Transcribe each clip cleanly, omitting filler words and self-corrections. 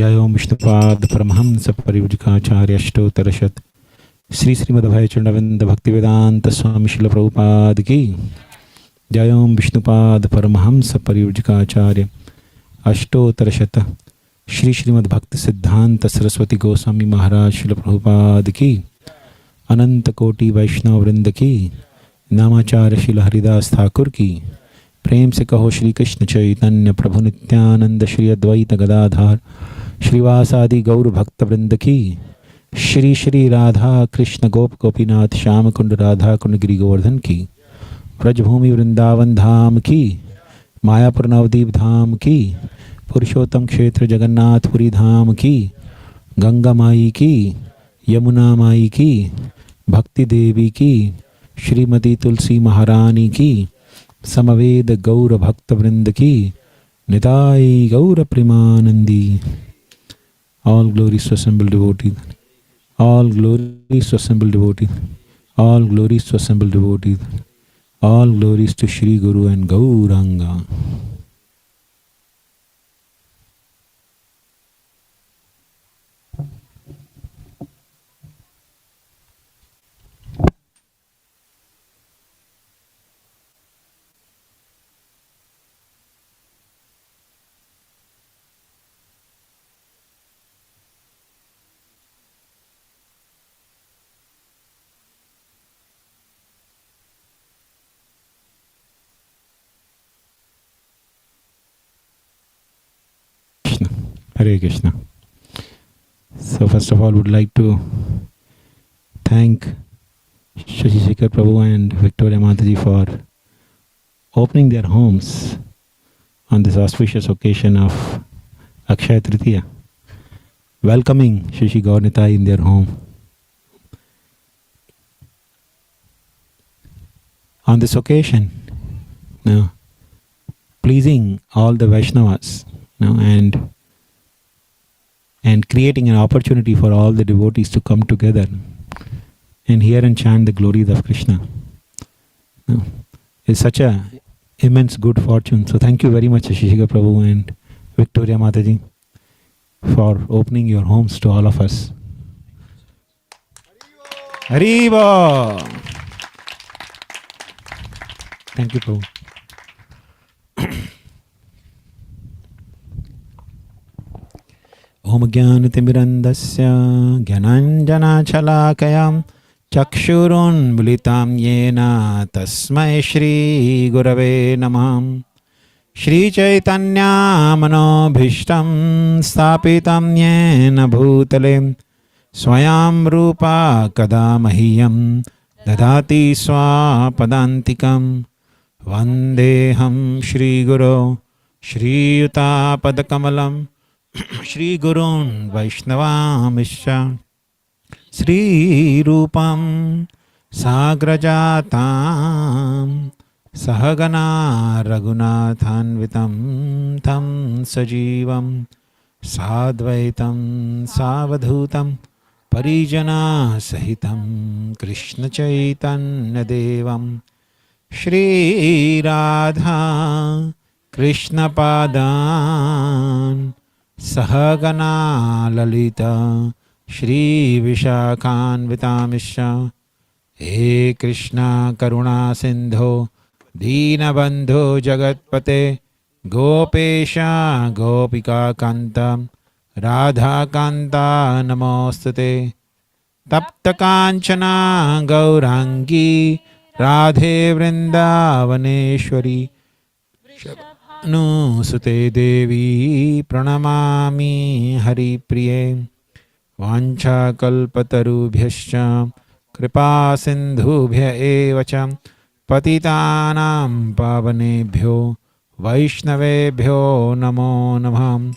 जय ओम विष्णुपाद परमहंस परिव्रजकाचार्य अष्टोत्तरशत श्री श्रीमद्भय चंडविंद भक्तिवेदांत स्वामी शिल प्रभुपाद की जय ओम विष्णुपाद परमहंस परिव्रजकाचार्य अष्टोत्तरशत श्री श्रीमद्भक्ति सिद्धांत सरस्वती गोस्वामी महाराज शिल प्रभुपाद की अनंत कोटि वैष्णव वृंद की नामाचार्य शिल हरिदास ठाकुर की प्रेम से कहो श्री कृष्ण चैतन्य प्रभु नित्यानंद श्री अद्वैत गदाधार श्रीवासादि गौर भक्त वृंद की श्री श्री राधा कृष्ण गोप गोपीनाथ श्याम कुंड राधा कुंड गिरि गोवर्धन की ब्रजभूमि वृंदावन धाम की मायापुर नवदीप धाम की पुरुषोत्तम क्षेत्र जगन्नाथपुरी धाम की गंगा माई की यमुना माई की भक्ति देवी की श्रीमती तुलसी महारानी की समवेद गौर भक्त वृंद की निताई गौर Premanandi. All glories to assembled devotees. All glories to assembled devotees. All glories to assembled devotees. All glories to Shri Guru and Gauranga. Hare Krishna. So first of all, would like to thank Shashi Shekhar Prabhu and Victoria Mataji for opening their homes on this auspicious occasion of Akshaya Tritiya, welcoming Shashi Gaur Nitai in their home. On this occasion, pleasing all the Vaishnavas, and creating an opportunity for all the devotees to come together and hear and chant the glories of Krishna. It's such a immense good fortune. So thank you very much, Shishika Prabhu and Victoria Mataji, for opening your homes to all of us. Haribo! Thank you, Prabhu. Om Jnanatimirandasya Jnananjanaschalakayam Chakshurun Militam Yena Tasmai Shri Gurave Namah. Shri Chaitanya Manobhishtam Sthapitam Yena Bhutale Swayam Rupa Kadamahiyam Dadati Swapadantikam Vandeham Shri Guru Shri Yuta Padakamalam Shri Gurun Vaishnavamishya Shri Rupam Sagrajatam Sahagana Raghunathanvitam Tam Sajivam Sadvaitam Savadhutam Parijana Sahitam Krishna Chaitanya Devam Shri Radha Krishna Padan Sahagana Lalita Shri Vishakhanvitamishya He Krishna Karuna Sindho Deenabandhu Jagatpate Gopesha Gopika Kanta Radha Kanta Namostate Tapta Kanchana Gaurangi Radhe Vrindavaneshwari Nu Sute Devi Pranamami Hari Priye Vancha Kalpatarubhyascha Kripa Sindhubhya Evacha Patitanam Pavanebhyo Vaishnavebhyo Namo Namah.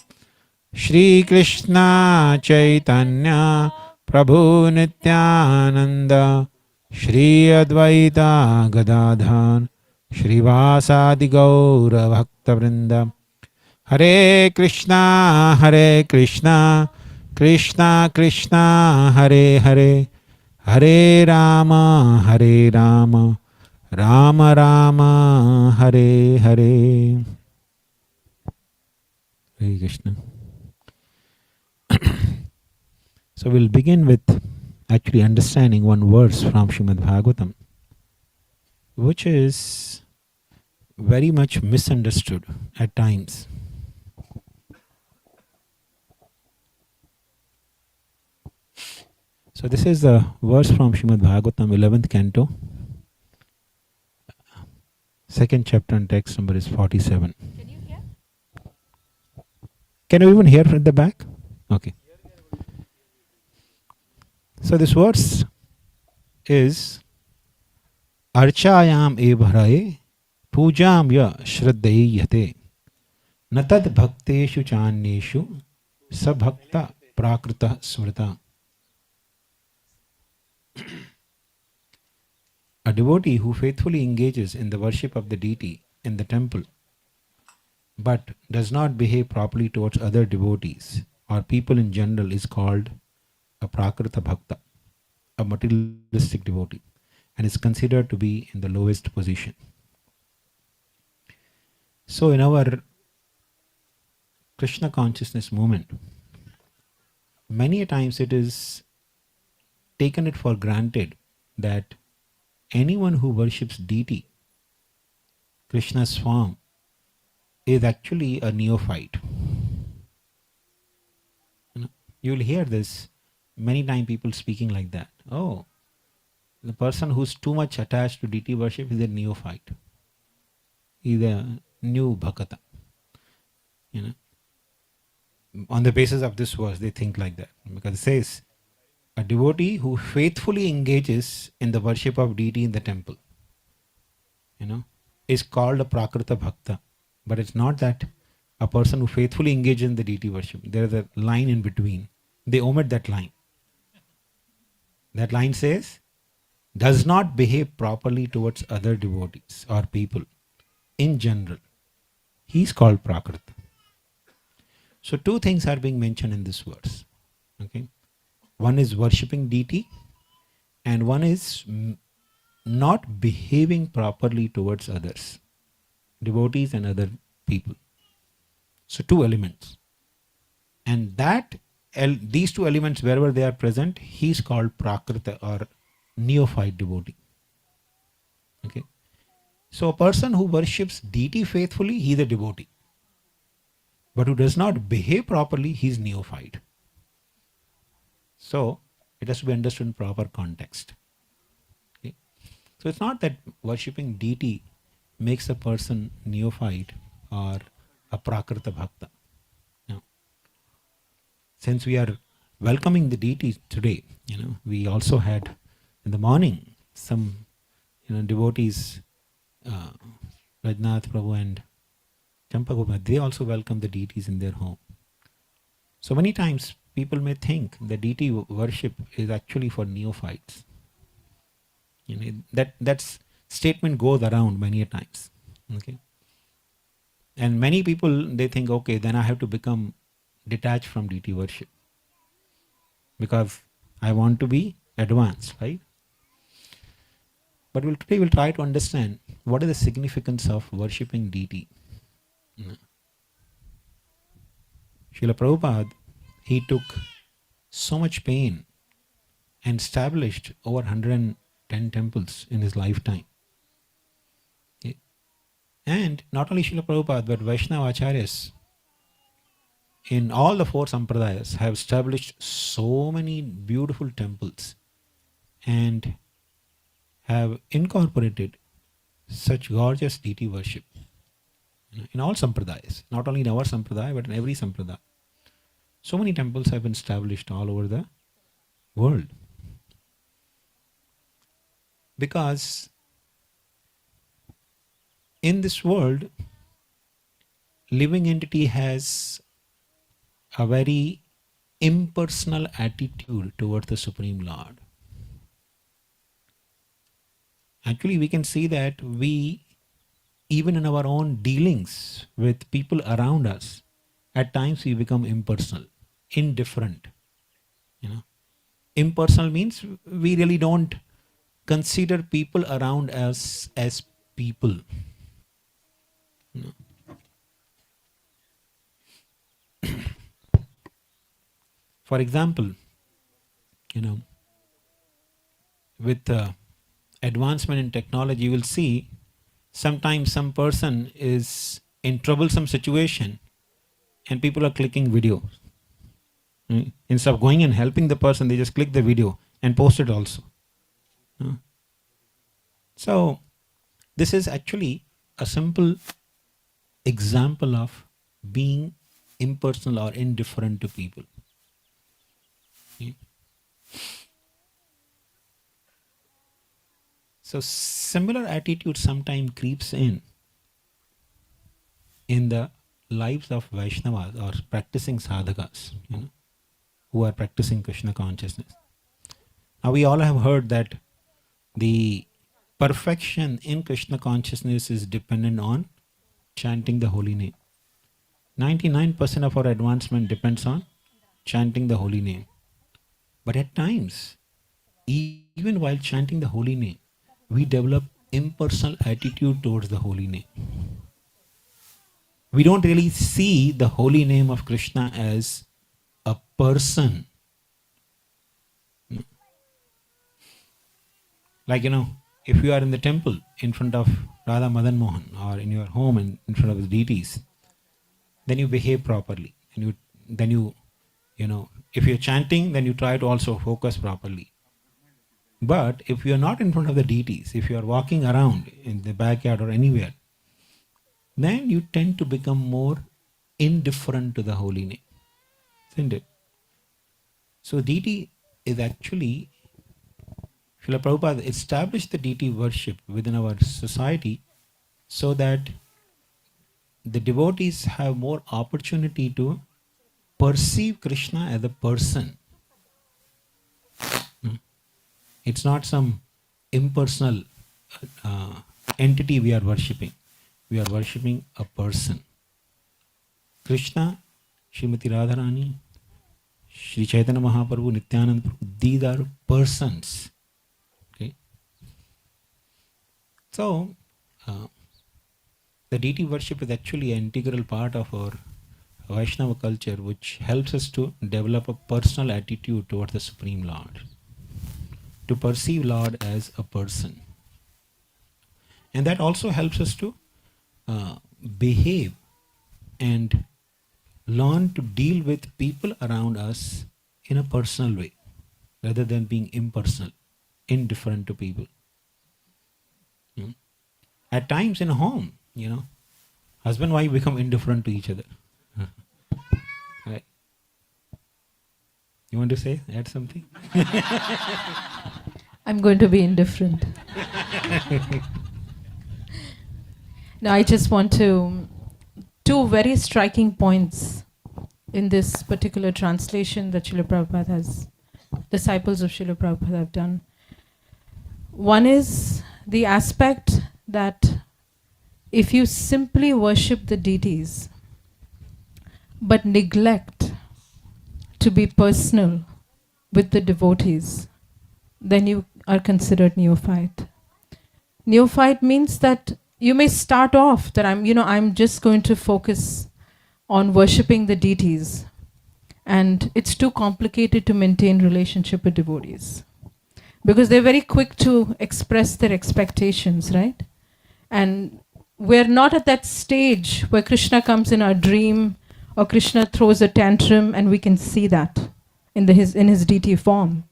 Shri Krishna Chaitanya Prabhu Nityananda Shri Advaita Gadadhan Shrivasadi Gaura Bhakta Vrinda. Hare Krishna, Krishna Krishna, Hare Hare, Hare Rama, Rama Rama, Hare Hare. Hare Krishna. So we'll begin with actually understanding one verse from Srimad Bhagavatam, which is very much misunderstood at times. So this is the verse from Srimad Bhagavatam, 11th canto, second chapter, and text number is 47. Can you hear? Can you even hear from the back? Okay. So this verse is Archayam evharaye pujam ya shraddhayate natad bhakteshu chanyeshu sabhakta prakrita smrita. A devotee who faithfully engages in the worship of the deity in the temple but does not behave properly towards other devotees or people in general is called a prakrita bhakta, a materialistic devotee, and is considered to be in the lowest position. So in our Krishna consciousness movement, many a times it is taken it for granted that anyone who worships deity, Krishna's form, is actually a neophyte. You will hear this many times, people speaking like that. Oh, the person who's too much attached to deity worship is a neophyte. He's a new bhakata. You know, on the basis of this verse, they think like that because it says a devotee who faithfully engages in the worship of deity in the temple, is called a prakrita bhakta. But it's not that a person who faithfully engages in the deity worship. There is a line in between. They omit that line. That line says, does not behave properly towards other devotees or people in general. He is called prakrita. So two things are being mentioned in this verse. Okay, one is worshipping deity, and one is not behaving properly towards others, devotees and other people. So two elements, and these two elements, wherever they are present, he is called prakrita or neophyte devotee. Okay, so a person who worships deity faithfully, he is a devotee, but who does not behave properly, he is neophyte. So it has to be understood in proper context. Okay? So it's not that worshipping deity makes a person neophyte or a prakrita bhakta. No. Since we are welcoming the deity today, we also had in the morning some devotees, Rajnath Prabhu and Champagopal, they also welcome the deities in their home. So many times people may think the deity worship is actually for neophytes. That statement goes around many a times. Okay, and many people, they think, okay, then I have to become detached from deity worship because I want to be advanced, right? But today we'll try to understand what is the significance of worshipping deity. Srila Prabhupada, he took so much pain and established over 110 temples in his lifetime. And not only Srila Prabhupada, but Vaishnava Acharyas in all the four sampradayas have established so many beautiful temples and have incorporated such gorgeous deity worship in all sampradayas, not only in our sampradaya, but in every sampradaya. So many temples have been established all over the world. Because in this world, living entity has a very impersonal attitude towards the Supreme Lord. Actually, we can see that we, even in our own dealings with people around us, at times we become impersonal, indifferent. Impersonal means we really don't consider people around us as people. For example, with advancement in technology, you will see sometimes some person is in troublesome situation and people are clicking videos. Instead of going and helping the person, they just click the video and post it also. So this is actually a simple example of being impersonal or indifferent to people. So similar attitude sometimes creeps in the lives of Vaishnavas or practicing sadhakas, who are practicing Krishna consciousness. Now we all have heard that the perfection in Krishna consciousness is dependent on chanting the holy name. 99% of our advancement depends on chanting the holy name. But at times, even while chanting the holy name, we develop impersonal attitude towards the holy name. We don't really see the holy name of Krishna as a person. Like, if you are in the temple in front of Radha Madan Mohan or in your home and in front of the deities, then you behave properly. And if you're chanting, then you try to also focus properly. But if you are not in front of the deities, if you are walking around in the backyard or anywhere, then you tend to become more indifferent to the holy name. Isn't it? So deity is actually, Srila Prabhupada established the deity worship within our society so that the devotees have more opportunity to perceive Krishna as a person. It's not some impersonal entity we are worshipping. We are worshipping a person. Krishna, Srimati Radharani, Sri Chaitanya Mahaprabhu, Nityananda Prabhu, these are persons. Okay? So, the deity worship is actually an integral part of our Vaishnava culture, which helps us to develop a personal attitude towards the Supreme Lord. To perceive Lord as a person. And that also helps us to behave and learn to deal with people around us in a personal way, rather than being impersonal, indifferent to people. At times in a home, husband and wife become indifferent to each other. Right? You want to add something? I'm going to be indifferent. No, I just want to, two very striking points in this particular translation that Srila Prabhupada has, disciples of Srila Prabhupada have done. One is the aspect that if you simply worship the deities, but neglect to be personal with the devotees, then you are considered neophyte. Neophyte means that you may start off that I'm just going to focus on worshipping the deities, and it's too complicated to maintain relationship with devotees because they're very quick to express their expectations, right? And we're not at that stage where Krishna comes in our dream or Krishna throws a tantrum and we can see that in his deity form.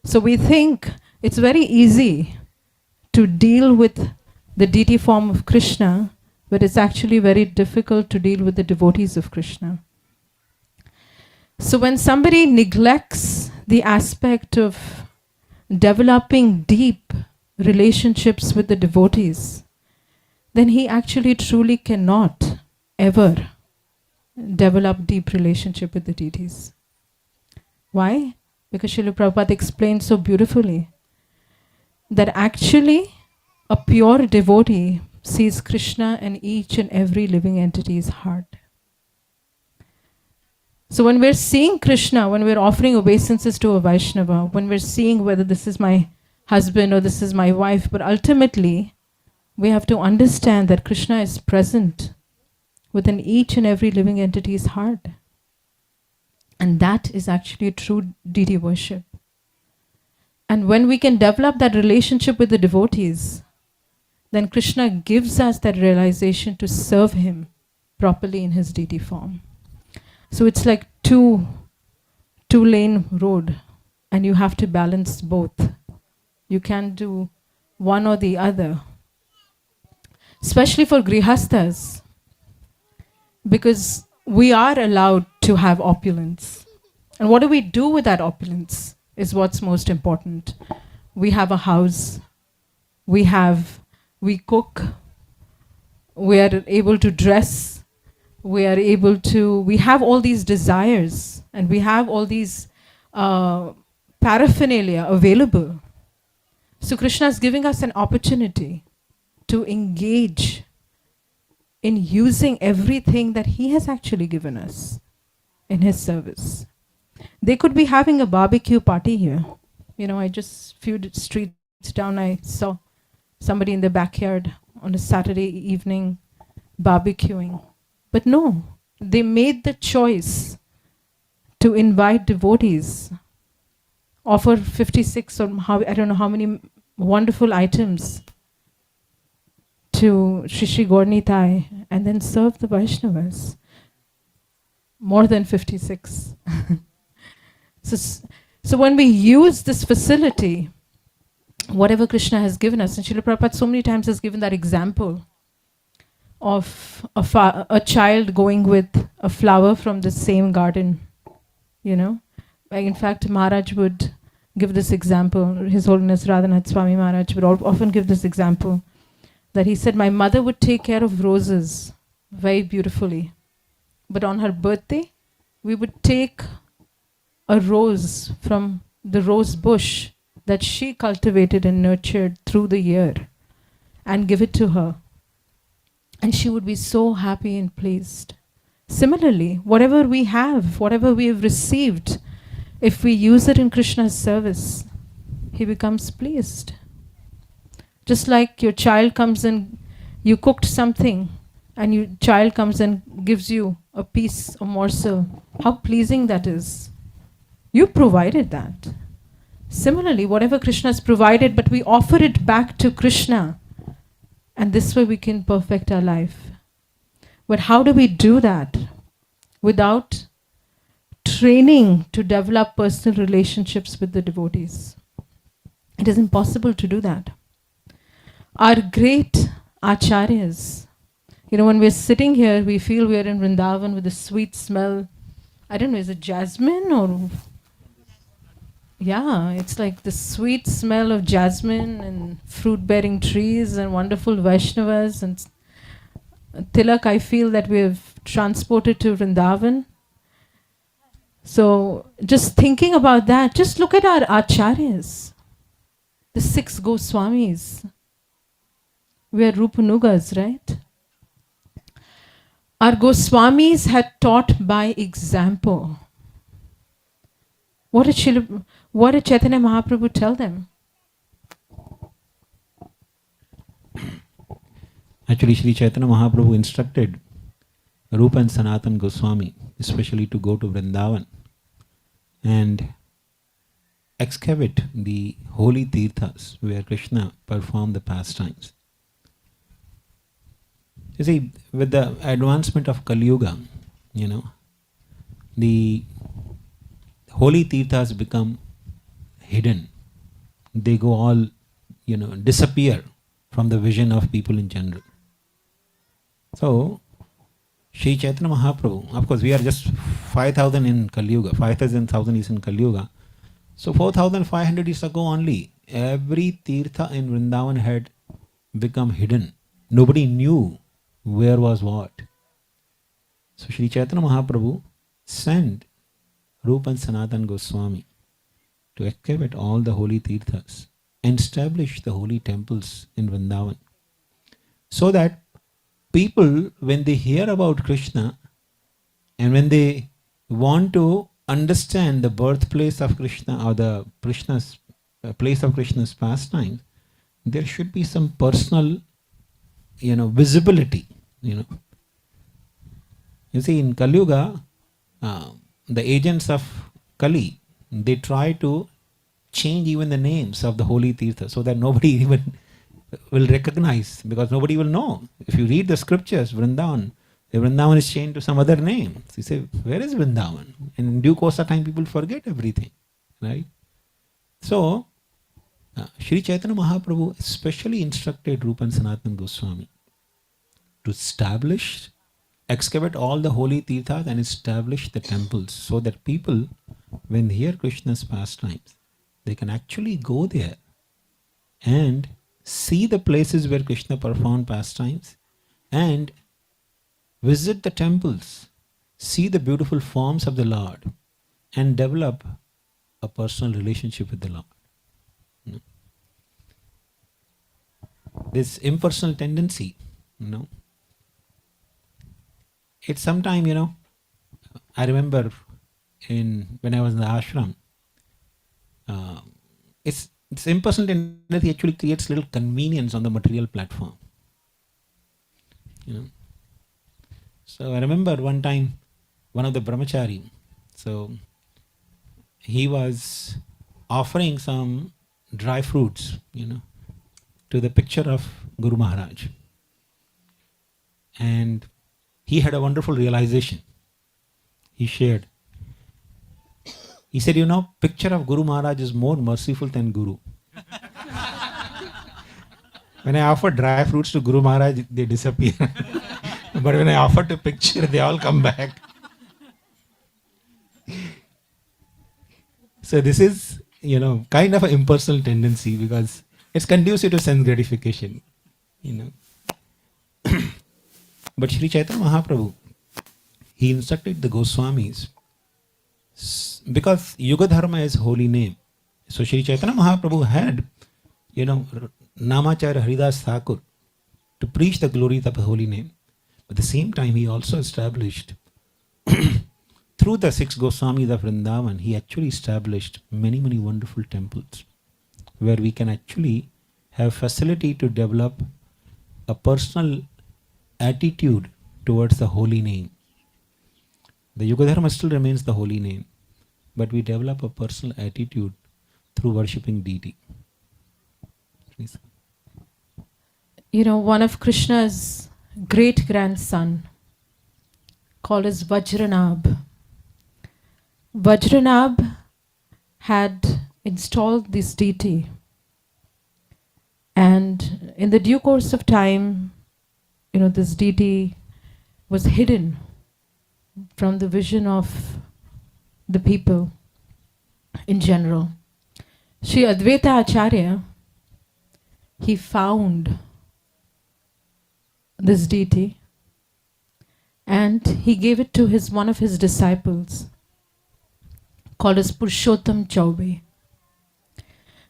So we think it's very easy to deal with the deity form of Krishna, but it's actually very difficult to deal with the devotees of Krishna. So when somebody neglects the aspect of developing deep relationships with the devotees, then he actually truly cannot ever develop deep relationship with the deities. Why? Because Srila Prabhupada explained so beautifully that actually a pure devotee sees Krishna in each and every living entity's heart. So when we're seeing Krishna, when we're offering obeisances to a Vaishnava, when we're seeing whether this is my husband or this is my wife, but ultimately we have to understand that Krishna is present within each and every living entity's heart. And that is actually true deity worship. And when we can develop that relationship with the devotees, then Krishna gives us that realization to serve him properly in his deity form. So it's like two-lane road, and you have to balance both. You can't do one or the other. Especially for grihasthas, because we are allowed to have opulence. And what do we do with that opulence is what's most important. We have a house, we cook, we are able to dress, we have all these desires, and we have all these paraphernalia available. So Krishna is giving us an opportunity to engage in using everything that he has actually given us in his service. They could be having a barbecue party here. I just few streets down, I saw somebody in the backyard on a Saturday evening barbecuing. But no, they made the choice to invite devotees, offer 56 or I don't know how many wonderful items to Shri Gornitai, and then serve the Vaishnavas. More than 56. So when we use this facility, whatever Krishna has given us, and Srila Prabhupada so many times has given that example of a child going with a flower from the same garden, In fact, Maharaj would give this example. His Holiness Radhanath Swami Maharaj would often give this example, that he said, my mother would take care of roses very beautifully. But on her birthday, we would take a rose from the rose bush that she cultivated and nurtured through the year and give it to her. And she would be so happy and pleased. Similarly, whatever we have received, if we use it in Krishna's service, he becomes pleased. Just like your child comes and you cooked something, and your child comes and gives you a piece, a morsel, how pleasing that is. You provided that. Similarly, whatever Krishna has provided, but we offer it back to Krishna, and this way we can perfect our life. But how do we do that? Without training to develop personal relationships with the devotees. It is impossible to do that. Our great acharyas, when we're sitting here, we feel we're in Vrindavan with the sweet smell. I don't know, is it jasmine or... Yeah, it's like the sweet smell of jasmine and fruit-bearing trees and wonderful Vaishnavas and tilak. I feel that we have transported to Vrindavan. So just thinking about that, just look at our acharyas, the 6 Goswamis. We are Rupanugas, right? Our Goswamis had taught by example. What did Chaitanya Mahaprabhu tell them? Actually, Sri Chaitanya Mahaprabhu instructed Rupa and Sanatan Goswami, especially to go to Vrindavan and excavate the holy tirthas where Krishna performed the pastimes. You see, with the advancement of Kali Yuga, the holy tirthas become hidden. They go all, disappear from the vision of people in general. So, Sri Chaitanya Mahaprabhu, of course, we are just 5,000 in Kali Yuga, 5,000 is in Kali Yuga. So, 4,500 years ago only, every tirtha in Vrindavan had become hidden. Nobody knew where was what. So, Sri Chaitanya Mahaprabhu sent Rupa and Sanatan Goswami to excavate all the holy tirthas and establish the holy temples in Vrindavan, so that people, when they hear about Krishna and when they want to understand the birthplace of Krishna or the Krishna's place of Krishna's pastimes, there should be some personal, visibility. You see, in Kali Yuga, the agents of Kali, they try to change even the names of the holy Tirtha so that nobody even will recognize, because nobody will know. If you read the scriptures, Vrindavan, the Vrindavan is changed to some other name. So you say, where is Vrindavan? And in due course of time, people forget everything, right? So, Sri Chaitanya Mahaprabhu especially instructed Rupa and Sanatana Goswami to establish, excavate all the holy tirthas and establish the temples so that people, when they hear Krishna's pastimes, they can actually go there and see the places where Krishna performed pastimes and visit the temples, see the beautiful forms of the Lord and develop a personal relationship with the Lord. This impersonal tendency, it's sometime, I remember when I was in the ashram, it's impersonal tendency actually creates little convenience on the material platform. So I remember one time, one of the brahmachari, so he was offering some dry fruits, to the picture of Guru Maharaj. And he had a wonderful realization. He shared. He said, picture of Guru Maharaj is more merciful than Guru. When I offer dry fruits to Guru Maharaj, they disappear. But when I offer to picture, they all come back. So this is, kind of an impersonal tendency because it's conducive to sense gratification, But Sri Chaitanya Mahaprabhu, he instructed the Goswamis, because Yuga Dharma is holy name. So Sri Chaitanya Mahaprabhu had, Namacharya Haridas Thakur to preach the glory of the holy name. At the same time, he also established, through the 6 Goswamis of Vrindavan, he actually established many, many wonderful temples where we can actually have facility to develop a personal attitude towards the holy name. The Yuga Dharma still remains the holy name, but we develop a personal attitude through worshipping deity. Please. One of Krishna's great-grandson, called as Vajranabh. Vajranabh had installed this deity, and in the due course of time, this deity was hidden from the vision of the people in general. Sri Advaita Acharya, he found this deity and he gave it to one of his disciples called as Purushottam Chaube.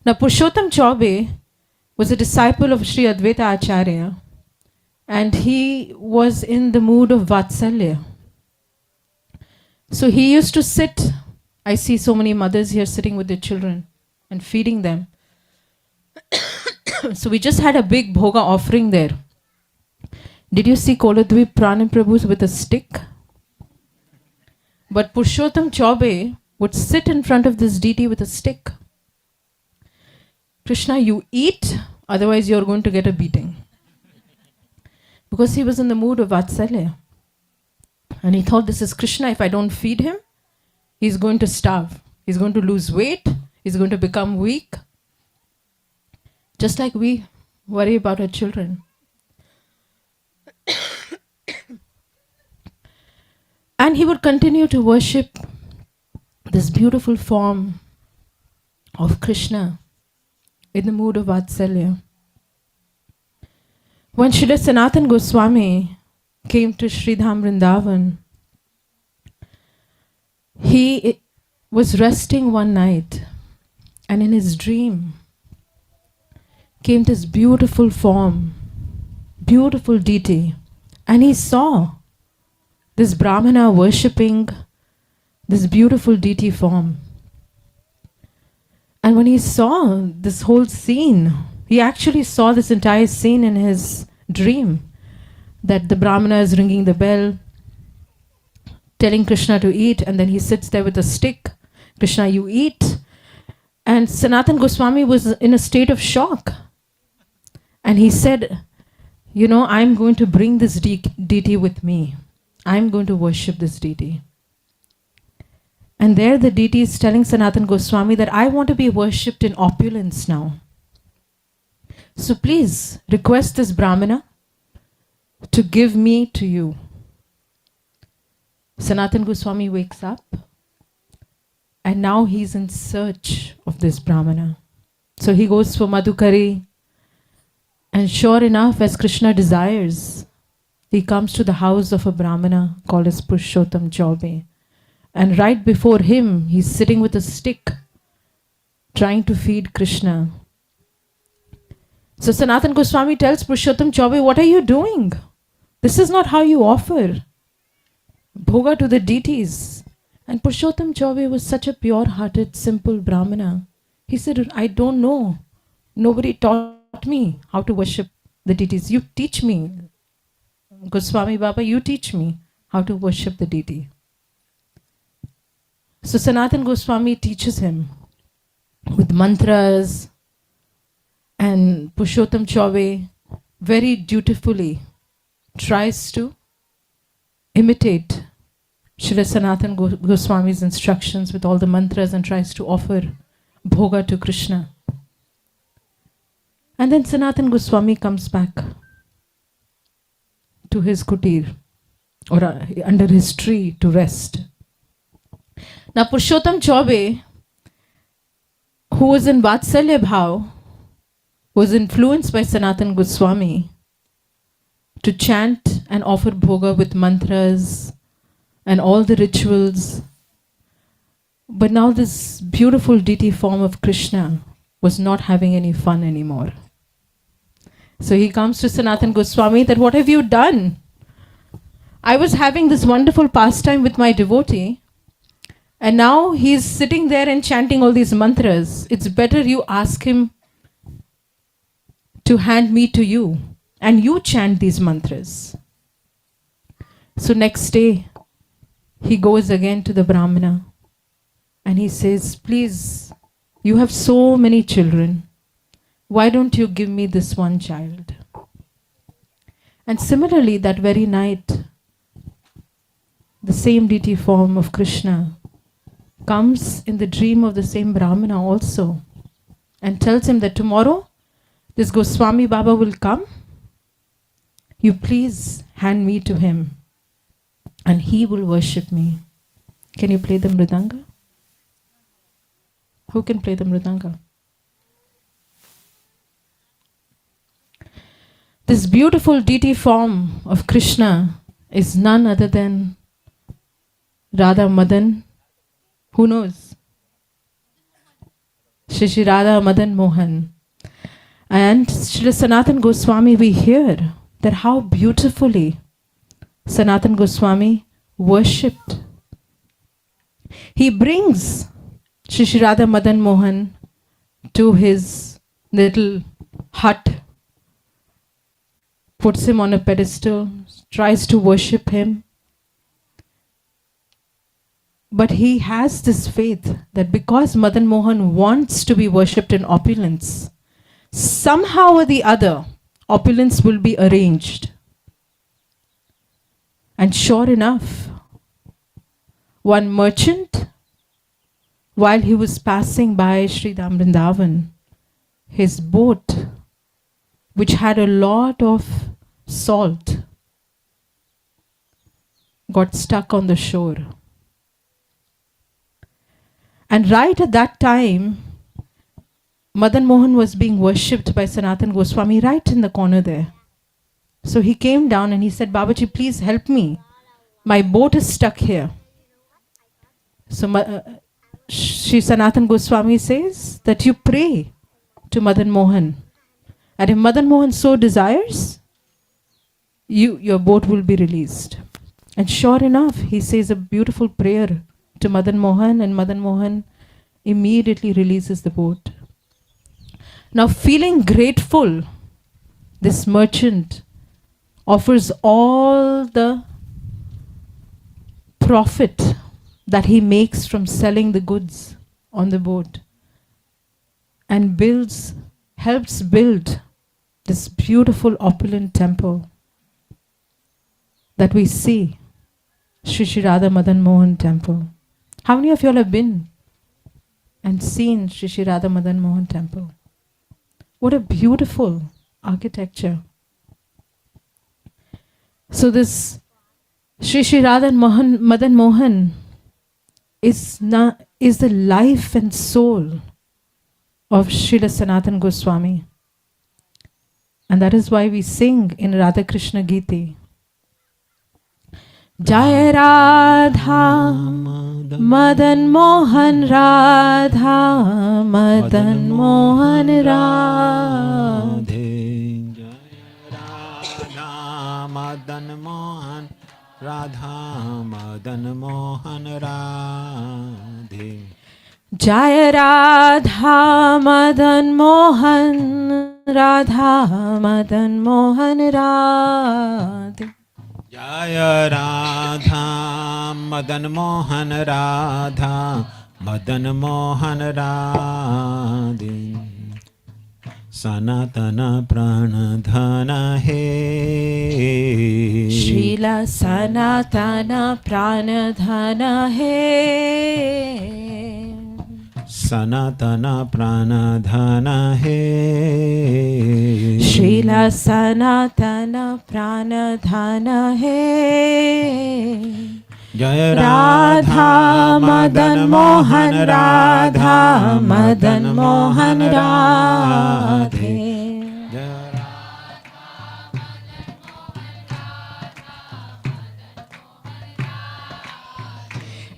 Now Purushottam Chaube was a disciple of Sri Advaita Acharya, and he was in the mood of Vatsalya. So he used to sit, I see so many mothers here sitting with their children and feeding them. So we just had a big bhoga offering there. Did you see Koladvip Pranam Prabhus with a stick? But Purushottam Chaube would sit in front of this deity with a stick. Krishna, you eat, otherwise you're going to get a beating. Because he was in the mood of Vatsalya. And he thought, this is Krishna, if I don't feed him, he's going to starve. He's going to lose weight. He's going to become weak. Just like we worry about our children. And he would continue to worship this beautiful form of Krishna in the mood of Vatsalya. When Srila Sanatana Goswami came to Sridham Vrindavan, he was resting one night, and in his dream came this beautiful form, beautiful deity, and he saw this Brahmana worshipping this beautiful deity form. And when he saw this whole scene, he actually saw this entire scene in his dream, that the Brahmana is ringing the bell, telling Krishna to eat, and then he sits there with a stick. Krishna, you eat. And Sanatan Goswami was in a state of shock. And he said, I'm going to bring this deity with me. I'm going to worship this deity. And there the deity is telling Sanatan Goswami that I want to be worshipped in opulence now. So please request this Brahmana to give me to you. Sanatan Goswami wakes up, and now he's in search of this Brahmana. So he goes for Madhukari, and sure enough, as Krishna desires, he comes to the house of a Brahmana called as Purushottam Chaube. And right before him, he's sitting with a stick, trying to feed Krishna. So Sanatan Goswami tells Purushottam Chaube, what are you doing? This is not how you offer bhoga to the deities. And Purushottam Chaube was such a pure-hearted, simple Brahmana. He said, I don't know. Nobody taught me how to worship the deities. You teach me. Goswami Baba, you teach me how to worship the deity. So Sanatan Goswami teaches him with mantras, and Purushottam Chaube very dutifully tries to imitate Srila Sanatan Goswami's instructions with all the mantras and tries to offer bhoga to Krishna. And then Sanatan Goswami comes back to his kutir, or under his tree to rest. Now Purushottam Chaube, who was in Vatsalya Bhav, was influenced by Sanatan Goswami to chant and offer bhoga with mantras and all the rituals. But now this beautiful deity form of Krishna was not having any fun anymore. So he comes to Sanatan Goswami that, what have you done? I was having this wonderful pastime with my devotee, and now he's sitting there and chanting all these mantras. It's better you ask him to hand me to you, and you chant these mantras. So next day, he goes again to the Brahmana, and he says, please, you have so many children. Why don't you give me this one child? And similarly, that very night, the same deity form of Krishna comes in the dream of the same Brahmana also, and tells him that tomorrow this Goswami Baba will come. You please hand me to him, and he will worship me. Can you play the mridanga? Who can play the mridanga? This beautiful deity form of Krishna is none other than Radha Madan. Who knows? Shri Radha Madan Mohan. And Srila Sanatan Goswami, we hear that how beautifully Sanatan Goswami worshipped. He brings Shri Radha Madan Mohan to his little hut, puts him on a pedestal, tries to worship him. But he has this faith that because Madan Mohan wants to be worshipped in opulence, somehow or the other, opulence will be arranged. And sure enough, one merchant, while he was passing by Sri Dham Vrindavan, his boat, which had a lot of salt, got stuck on the shore. And right at that time, Madan Mohan was being worshipped by Sanatan Goswami right in the corner there. So he came down and he said, Babaji, please help me. My boat is stuck here. So Sri Sanatan Goswami says that you pray to Madan Mohan. And if Madan Mohan so desires, your boat will be released. And sure enough, he says a beautiful prayer to Madan Mohan, and Madan Mohan immediately releases the boat. Now, feeling grateful, this merchant offers all the profit that he makes from selling the goods on the boat, and helps build this beautiful opulent temple that we see, Shri Shri Radha Madan Mohan temple. How many of you all have been and seen Shri Shri Radha Madan Mohan temple? What a beautiful architecture. So this Shri Shri Radha Madan Mohan is the life and soul of Srila Sanatana Goswami. And that is why we sing in Radha Krishna Giti, Jai Radha Madan Mohan Radha Madan Mohan Radhe, Radha Madan Mohan Radha Madan Mohan Radhe. Jai Radha Madan Mohan Radha Madan Mohan Radhe, Jaya Radha Madan Mohan Radha Madan Mohan Radhe. Sanatana Pranadhana He, Srila Sanatana Pranadhana He, Sanatana Pranadhana He, Srila Sanatana Pranadhana He, Jaya Radha Madan Mohan Radha Madan Mohan Radhe,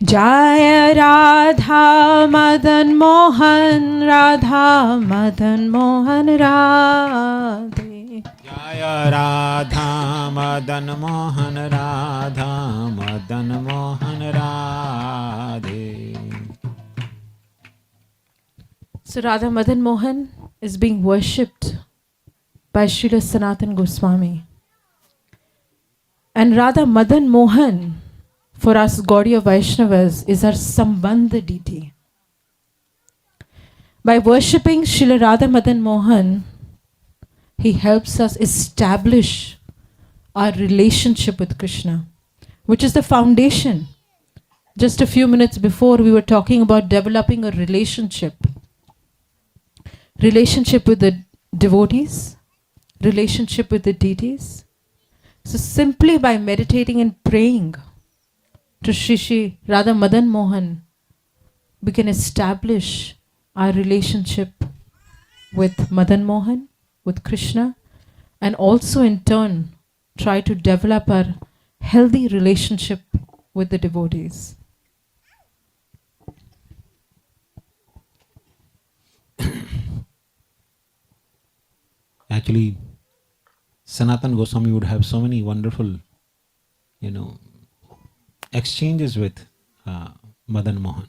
Jaya Radha Madan Mohan Radha Madan Mohan Radhe, Jaya Radha Madan Mohan Radha Madan Mohan Radhe. So Radha Madan Mohan is being worshipped by Srila Sanatana Goswami. And Radha Madan Mohan, for us Gaudiya Vaishnavas, is our Sambandha deity. By worshipping Srila Radha Madan Mohan, he helps us establish our relationship with Krishna, which is the foundation. Just a few minutes before, we were talking about developing a relationship with the devotees, relationship with the deities. So simply by meditating and praying to Shri Shri Radha Madan Mohan, we can establish our relationship with Madan Mohan, with Krishna, and also in turn try to develop our healthy relationship with the devotees. Actually, Sanatana Goswami would have so many wonderful, exchanges with Madan Mohan.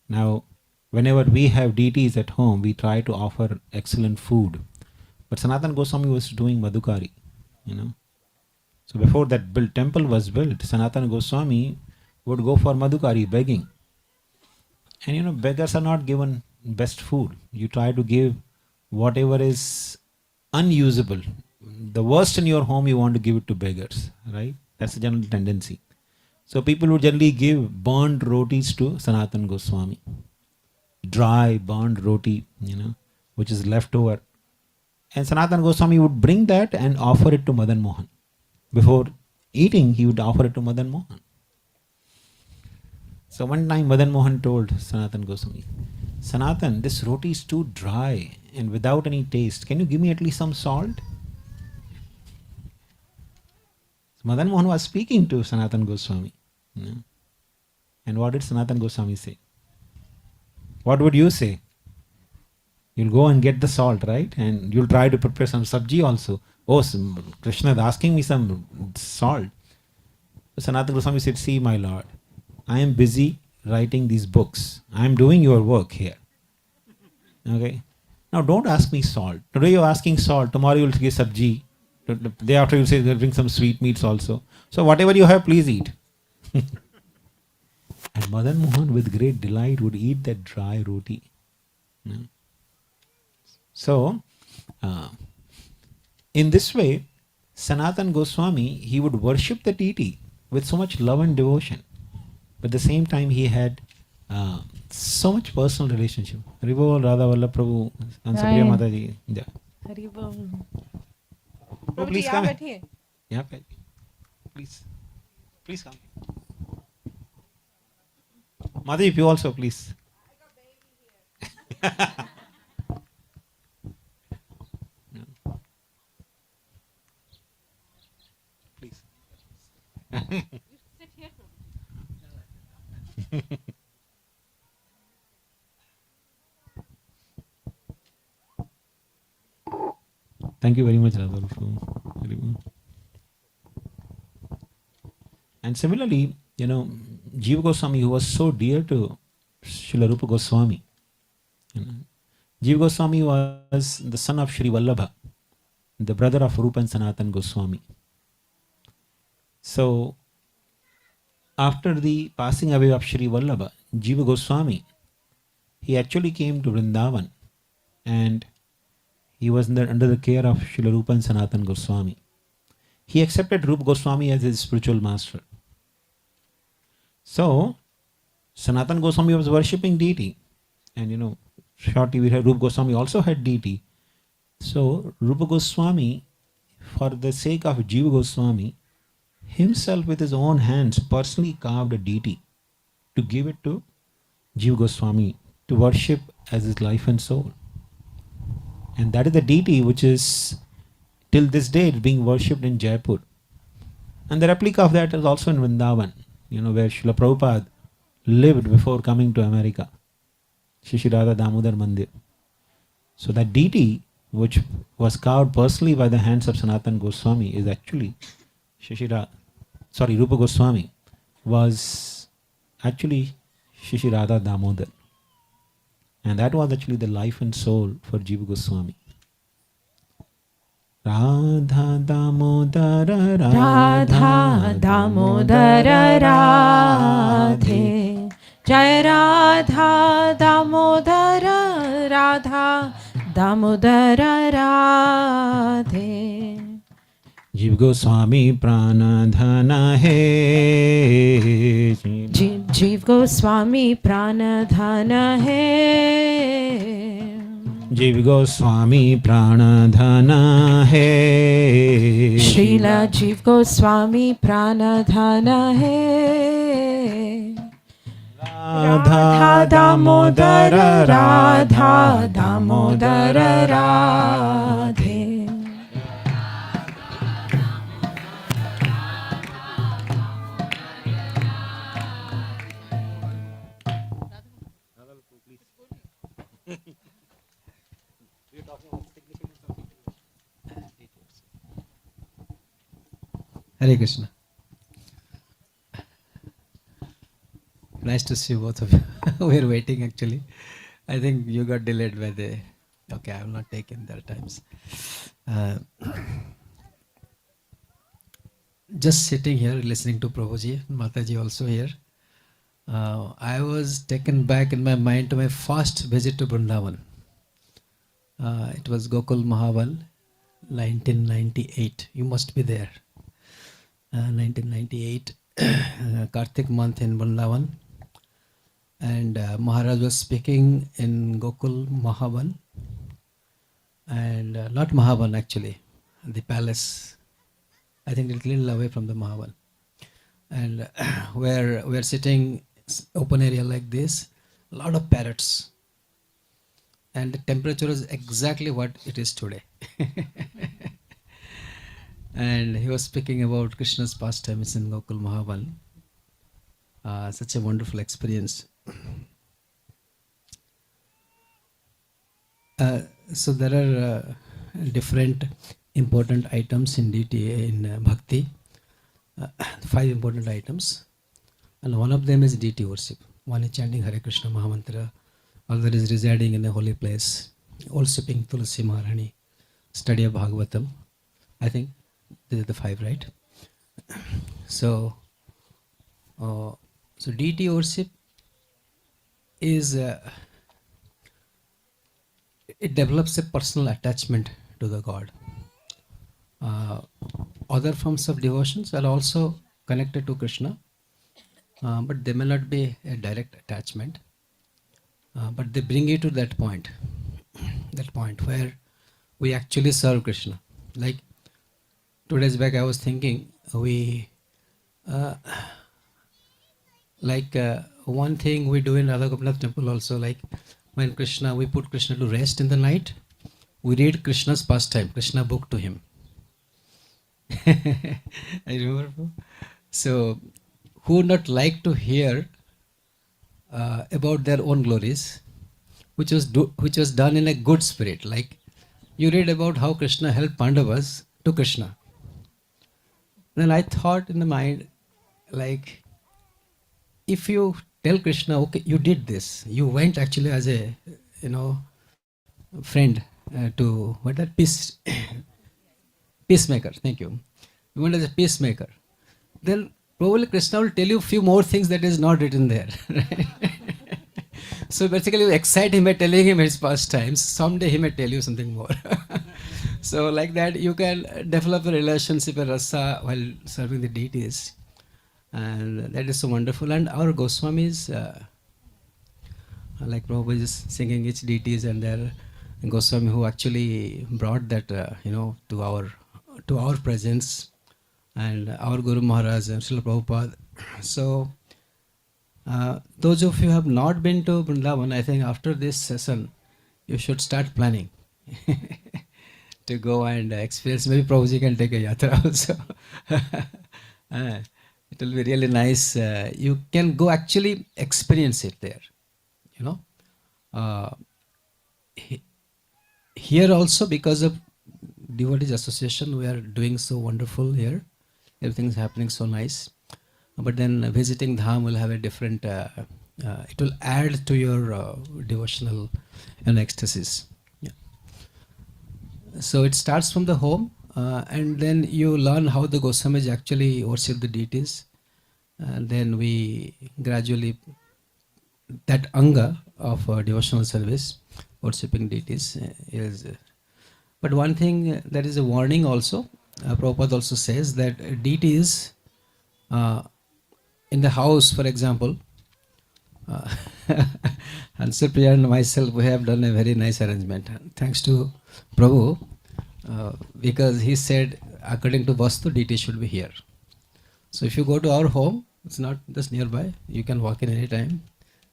Now, whenever we have deities at home, we try to offer excellent food. But Sanatana Goswami was doing Madhukari, So before that temple was built, Sanatana Goswami would go for Madhukari, begging. And beggars are not given best food. You try to give whatever is unusable. The worst in your home, you want to give it to beggars, right? That's the general tendency. So people would generally give burned rotis to Sanatana Goswami. Dry, burned roti, which is left over. And Sanatana Goswami would bring that and offer it to Madan Mohan. Before eating, he would offer it to Madan Mohan. So one time Madan Mohan told Sanatana Goswami, Sanatan, this roti is too dry and without any taste. Can you give me at least some salt? So Madan Mohan was speaking to Sanatana Goswami. And what did Sanatana Goswami say? What would you say? You'll go and get the salt, right? And you'll try to prepare some sabji also. Oh, Krishna is asking me some salt. So Sanatana Goswami said, see my Lord, I am busy writing these books. I am doing your work here. Okay? Now don't ask me salt. Today you're asking salt. Tomorrow you'll give sabji. The day after you say, bring some sweet meats also. So whatever you have, please eat. And Madan Mohan with great delight would eat that dry roti. No? So, in this way, Sanatan Goswami, he would worship the deity with so much love and devotion. But at the same time, he had so much personal relationship. Haribol, Radha Vallabh Prabhu, and Priya Mataji. Yeah. Haribol. Oh, please come. Yeah, please. Please come. Mataji, you also, please. Please. Thank you very much, Radha. And similarly, Jiva Goswami, who was so dear to Srila Rupa Goswami. Jiva Goswami was the son of Sri Vallabha, the brother of Rupa and Sanatan Goswami. So, after the passing away of Sri Vallabha, Jiva Goswami, he actually came to Vrindavan and he was under the care of Srila Rupa and Sanatan Goswami. He accepted Rupa Goswami as his spiritual master. So, Sanatan Goswami was worshipping deity. And shortly we heard Rupa Goswami also had deity. So, Rupa Goswami, for the sake of Jiva Goswami, himself with his own hands personally carved a deity to give it to Jiva Goswami to worship as his life and soul. And that is the deity which is till this day being worshipped in Jaipur. And the replica of that is also in Vrindavan, where Srila Prabhupada lived before coming to America. Shri Radha Damodar Mandir. So that deity which was carved personally by the hands of Sanatan Goswami is actually Rupa Goswami was actually Shri Radha Damodar. And that was actually the life and soul for Jiva Goswami. Radha Damodara Radha Damodara Radhe Jai Radha Damodara Radha Damodara Radhe Jiva Goswami Pranadhana hai Jiva Goswami Pranadhana hai Jiva Goswami Pranadhana hai Srila Jiva Goswami Pranadhana hai Radha Damodara Radha Damodara Radhe Hare Krishna. Nice to see both of you. We're waiting actually. I think you got delayed by the... Okay, I have not taken their times. Just sitting here listening to Prabhuji, Mataji also here. I was taken back in my mind to my first visit to Vrindavan. It was Gokul Mahaval, 1998. You must be there. 1998, Kartik month in Vrindavan. And Maharaj was speaking in Gokul Mahavan. And not Mahavan actually, the palace. I think it's a little away from the Mahavan. And we're sitting open area like this, a lot of parrots. And the temperature is exactly what it is today. And he was speaking about Krishna's pastimes in Gokul Mahavan. Such a wonderful experience. So there are different important items in DTA in Bhakti. 5 important items. And one of them is DT worship. One is chanting Hare Krishna Mahamantra. Other is residing in a holy place. Worshipping Tulsi Maharani. Study of Bhagavatam. I think These are the five, right? So, so deity worship is it develops a personal attachment to the God. Other forms of devotions are also connected to Krishna, but they may not be a direct attachment. But they bring you to that point where we actually serve Krishna. Like 2 days back, I was thinking one thing we do in Radha Gopinath temple also, like when we put Krishna to rest in the night, we read Krishna's pastime, Krishna book to him. I remember. So, who would not like to hear about their own glories, which was done in a good spirit? Like you read about how Krishna helped Pandavas to Krishna. Then I thought in the mind, like, if you tell Krishna, okay, you did this, you went actually as a, friend to peacemaker. Thank you. You went as a peacemaker. Then probably Krishna will tell you a few more things that is not written there. Right? So basically, you excite him by telling him his pastimes. Someday he may tell you something more. So like that, you can develop a relationship, a rasa, while serving the deities. And that is so wonderful. And our Goswamis, like Prabhupada is singing each deities, and there Goswami who actually brought that, to our presence, and our Guru Maharaj and Srila Prabhupada. So, those of you who have not been to Vrindavan, I think after this session, you should start planning to go and experience. Maybe Prabhuji can take a yatra also. It will be really nice. You can go actually experience it there. Here also, because of Devotees Association, we are doing so wonderful here. Everything is happening so nice. But then visiting Dham will have a different, it will add to your devotional ecstasies. Yeah. So it starts from the home, and then you learn how the Goswamis actually worship the deities. And then we gradually, that anga of devotional service, worshipping deities is. But one thing, that is a warning also. Prabhupada also says that deities in the house, for example, and Sir Priya and myself, we have done a very nice arrangement. Thanks to Prabhu, because he said, according to Vastu, deity should be here. So if you go to our home, it's not just nearby, you can walk in any time.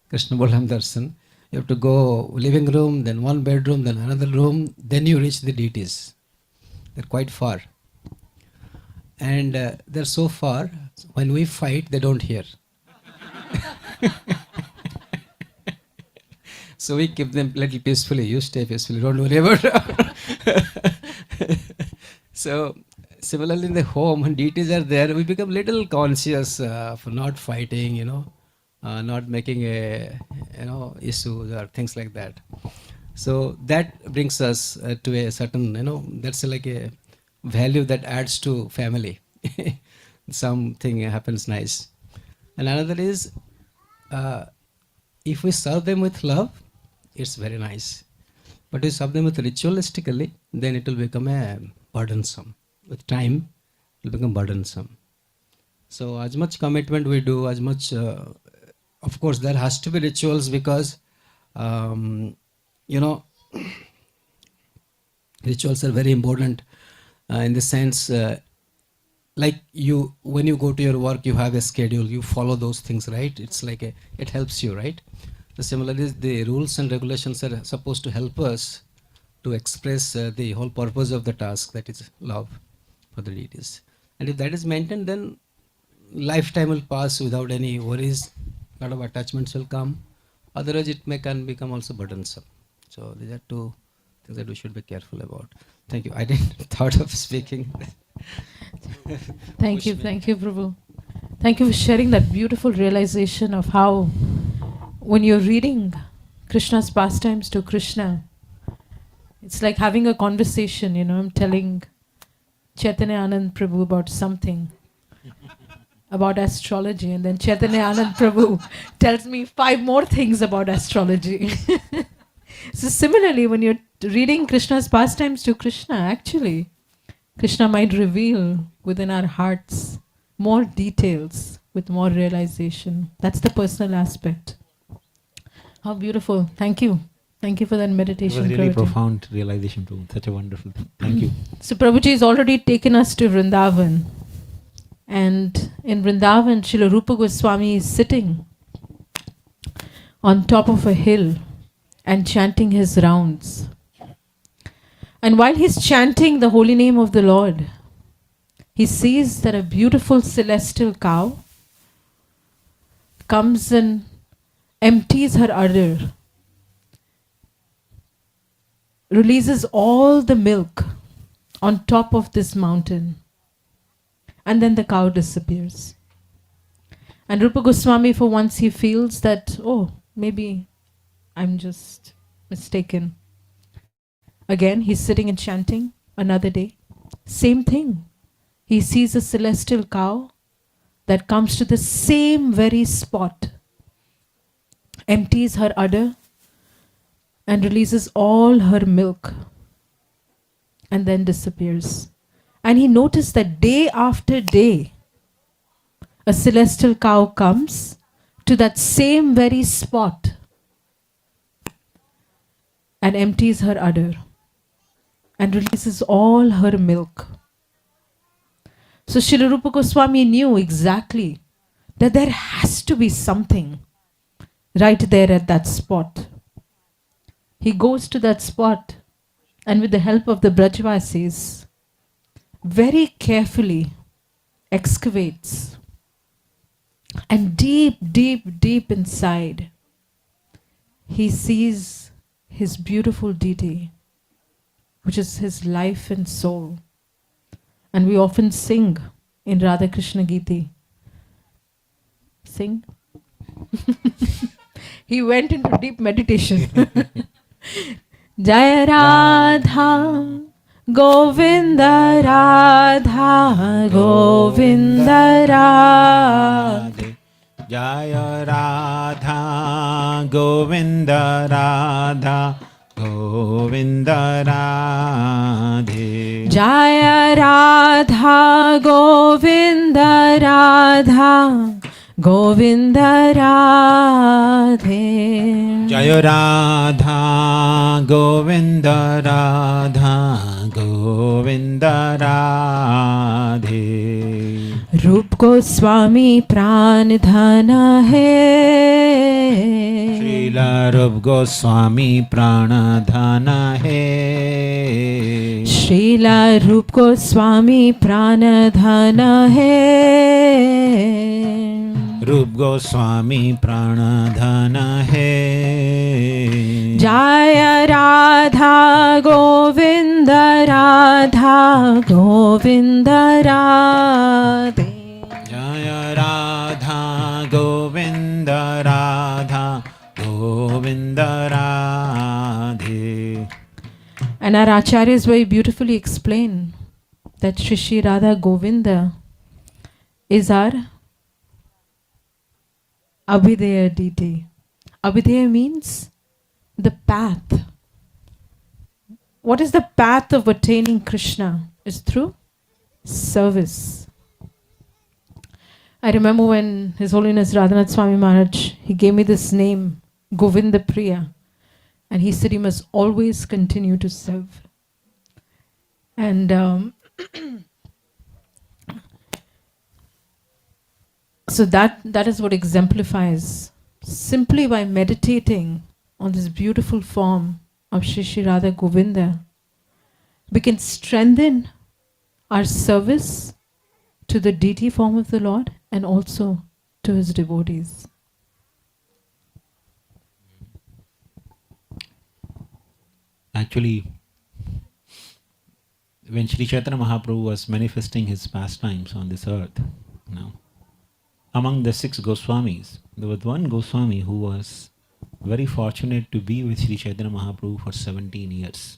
Krishna Bolam Darshan. You have to go living room, then one bedroom, then another room, then you reach the deities. They're quite far. And they're so far, when we fight, they don't hear. So we keep them little peacefully. You stay peacefully, don't worry about it. So similarly in the home, when deities are there, we become little conscious for not fighting, not making issues or things like that. So that brings us to a certain, that's like a value that adds to family. Something happens nice. And another is, if we serve them with love, it's very nice. But if we serve them with ritualistically, then it will become a burdensome. With time, it will become burdensome. So as much commitment we do, as much, of course, there has to be rituals because, rituals are very important in the sense, like when you go to your work, you have a schedule, you follow those things, right? It's like it helps you, right? So similarly, the rules and regulations are supposed to help us to express the whole purpose of the task, that is love for the deities. And if that is maintained, then lifetime will pass without any worries. A lot of attachments will come. Otherwise, it can become also burdensome. So these are two things that we should be careful about. Thank you. I didn't thought of speaking. Thank you, Prabhu. Thank you for sharing that beautiful realization of how, when you're reading Krishna's pastimes to Krishna, it's like having a conversation. I'm telling Chaitanya Anand Prabhu about something, about astrology, and then Chaitanya Anand Prabhu tells me 5 more things about astrology. So similarly, when you're reading Krishna's pastimes to Krishna, actually, Krishna might reveal within our hearts more details with more realization. That's the personal aspect. How beautiful. Thank you. Thank you for that It meditation, was really Prabhuji. profound realization too. Such a wonderful thing. Thank you. So Prabhuji has already taken us to Vrindavan. And in Vrindavan, Srila Rupa Goswami is sitting on top of a hill and chanting his rounds. And while he's chanting the holy name of the Lord, he sees that a beautiful celestial cow comes and empties her udder, releases all the milk on top of this mountain, and then the cow disappears. And Rupa Goswami, for once, he feels that, oh, maybe I'm just mistaken. Again, he's sitting and chanting another day. Same thing. He sees a celestial cow that comes to the same very spot, empties her udder, and releases all her milk, and then disappears. And he noticed that day after day, a celestial cow comes to that same very spot and empties her udder and releases all her milk. So Srila Rupa Goswami knew exactly that there has to be something right there at that spot. He goes to that spot and with the help of the Brajvasis, very carefully excavates, and deep, deep, deep inside, he sees his beautiful deity, which is his life and soul. And we often sing in Radha Krishna Giti. Sing? He went into deep meditation. Jaya Radha, Govinda Radha, Govinda Radha. Jaya Radha, Govinda Radha, Govinda Radhe. Jaya Radha, Govinda Radha, Govinda Radhe. Jaya Radha, Govinda Radha, Govinda Radhe. रूप गोस्वामी प्राण धन है. Srila Rup Goswami Pranadhana hai. Srila रूप गोस्वामी प्राण धन है. Rup Goswami Pranadhana hai. Jaya Radha, Govinda Radha, Govinda Radhe. Jaya Radha, Govinda Radha, Govinda Radhe. And our acharyas very beautifully explain that Shri Shri Radha Govinda is our Abhideya deity. Abhideya means the path. What is the path of attaining Krishna? Is through service. I remember when His Holiness Radhanath Swami Maharaj, he gave me this name, Govinda Priya. And he said he must always continue to serve. And so that is what exemplifies, simply by meditating on this beautiful form of Shri Shri Radha Govinda, we can strengthen our service to the deity form of the Lord and also to his devotees. Actually, when Sri Chaitanya Mahaprabhu was manifesting his pastimes on this earth, among the 6 Goswamis, there was one Goswami who was very fortunate to be with Sri Chaitanya Mahaprabhu for 17 years.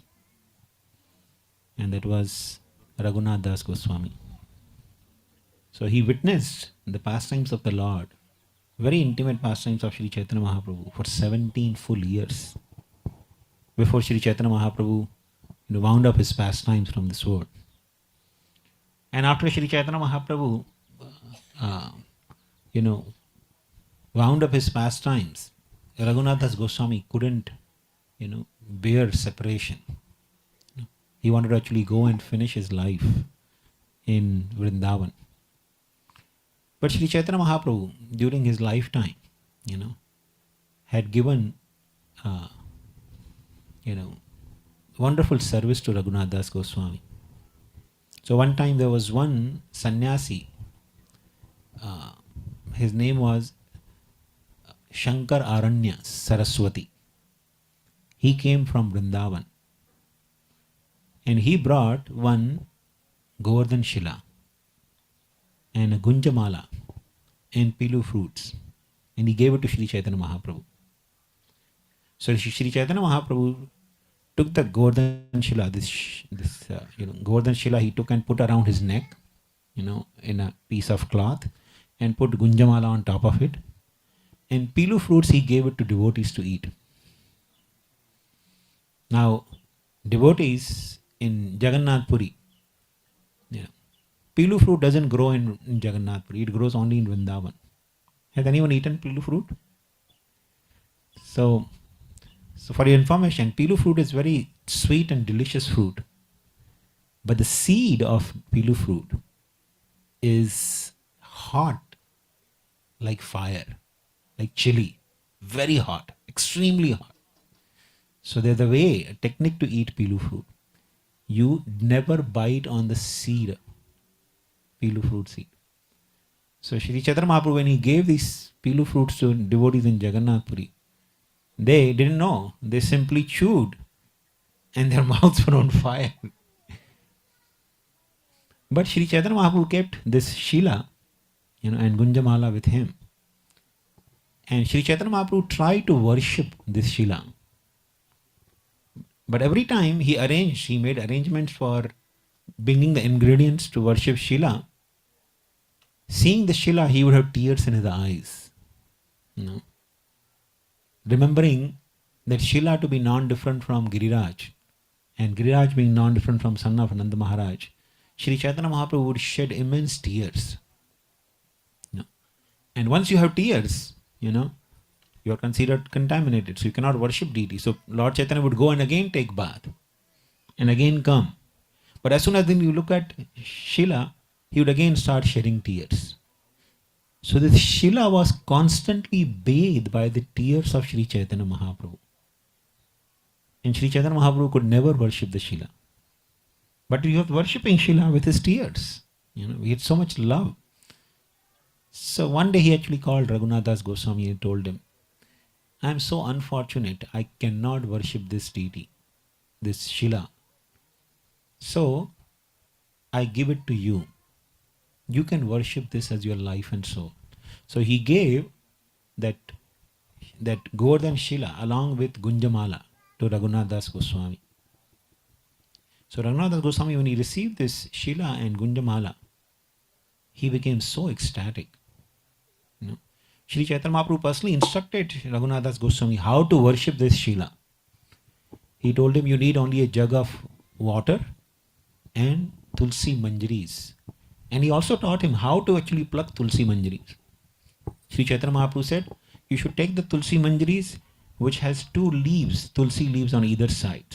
And that was Raghunath Das Goswami. So he witnessed the pastimes of the Lord, very intimate pastimes of Sri Chaitanya Mahaprabhu for 17 full years before Sri Chaitanya Mahaprabhu wound up his pastimes from this world. And after Sri Chaitanya Mahaprabhu, uh, you know, wound up his pastimes, Raghunath Das Goswami couldn't, bear separation. He wanted to actually go and finish his life in Vrindavan. But Sri Chaitanya Mahaprabhu, during his lifetime, had given, wonderful service to Raghunath Das Goswami. So one time there was one sannyasi, his name was Shankaranand Saraswati. He came from Vrindavan and he brought one Govardhan Shila and a Gunjamala and pilu fruits, and he gave it to Sri Chaitanya Mahaprabhu. So Sri Chaitanya Mahaprabhu took the Govardhan Shila, Govardhan Shila he took and put around his neck, in a piece of cloth, and put Gunjamala on top of it. And pilu fruits he gave it to devotees to eat. Now, devotees in Jagannath Puri, pilu fruit doesn't grow in Jagannath Puri, it grows only in Vrindavan. Has anyone eaten pilu fruit? So for your information, pilu fruit is very sweet and delicious fruit. But the seed of pilu fruit is hot like fire, like chili, very hot, extremely hot. So there's a technique to eat pilu fruit. You never bite on the seed, pilu fruit seed. So Sri Chaitanya Mahaprabhu, when he gave these pilu fruits to devotees in Jagannath Puri, they didn't know. They simply chewed and their mouths were on fire. But Sri Chaitanya Mahaprabhu kept this Shila, and Gunjamala with him. And Sri Chaitanya Mahaprabhu tried to worship this Shila. But every time he made arrangements for bringing the ingredients to worship Shila. Seeing the Shila, he would have tears in his eyes. Remembering that Shila to be non-different from Giriraj, and Giriraj being non-different from son of Nanda Maharaj, Sri Chaitanya Mahaprabhu would shed immense tears. And once you have tears, you are considered contaminated, so you cannot worship deity. So Lord Chaitanya would go and again take bath, and again come. But as soon as then you look at Shila, he would again start shedding tears. So this Shila was constantly bathed by the tears of Sri Chaitanya Mahaprabhu. And Sri Chaitanya Mahaprabhu could never worship the Shila. But he was worshipping Shila with his tears. We had so much love. So one day he actually called Raghunath Das Goswami and told him, I am so unfortunate, I cannot worship this deity, this Shila. So I give it to you. You can worship this as your life and soul. So he gave that Govardhan Shila along with Gunjamala to Raghunath Das Goswami. So Raghunath Das Goswami, when he received this Shila and Gunjamala, he became so ecstatic. Sri Chaitanya Mahaprabhu personally instructed Raghunath Das Goswami how to worship this Shila. He told him, you need only a jug of water and tulsi manjaris. And he also taught him how to actually pluck tulsi manjaris. Sri Chaitanya Mahaprabhu said, you should take the tulsi manjaris which has two leaves, tulsi leaves on either side.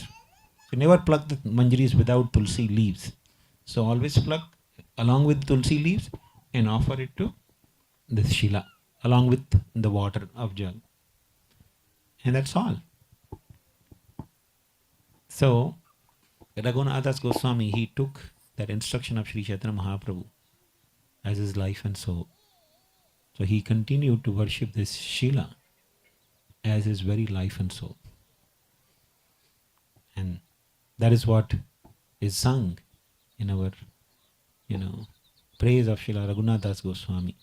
So never pluck the manjaris without tulsi leaves. So always pluck along with tulsi leaves and offer it to this Shila along with the water of jug. And that's all. So Raghunath Das Goswami, he took that instruction of Sri Chaitanya Mahaprabhu as his life and soul. So he continued to worship this Shila as his very life and soul. And that is what is sung in our, praise of Srila Raghunath Das Goswami.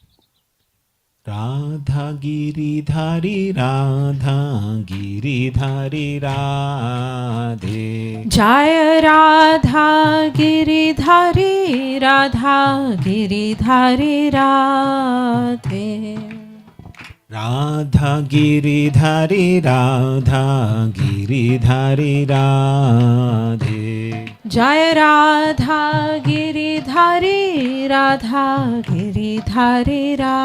Radha Giridhari Radha Giridhari Radhe. Jaya Radha Giridhari Radha Giridhari Radhe. Radha Giridhari Radha Giridhari Radhe. Jaya Radha Giridhari Radha Giridhari Radhe.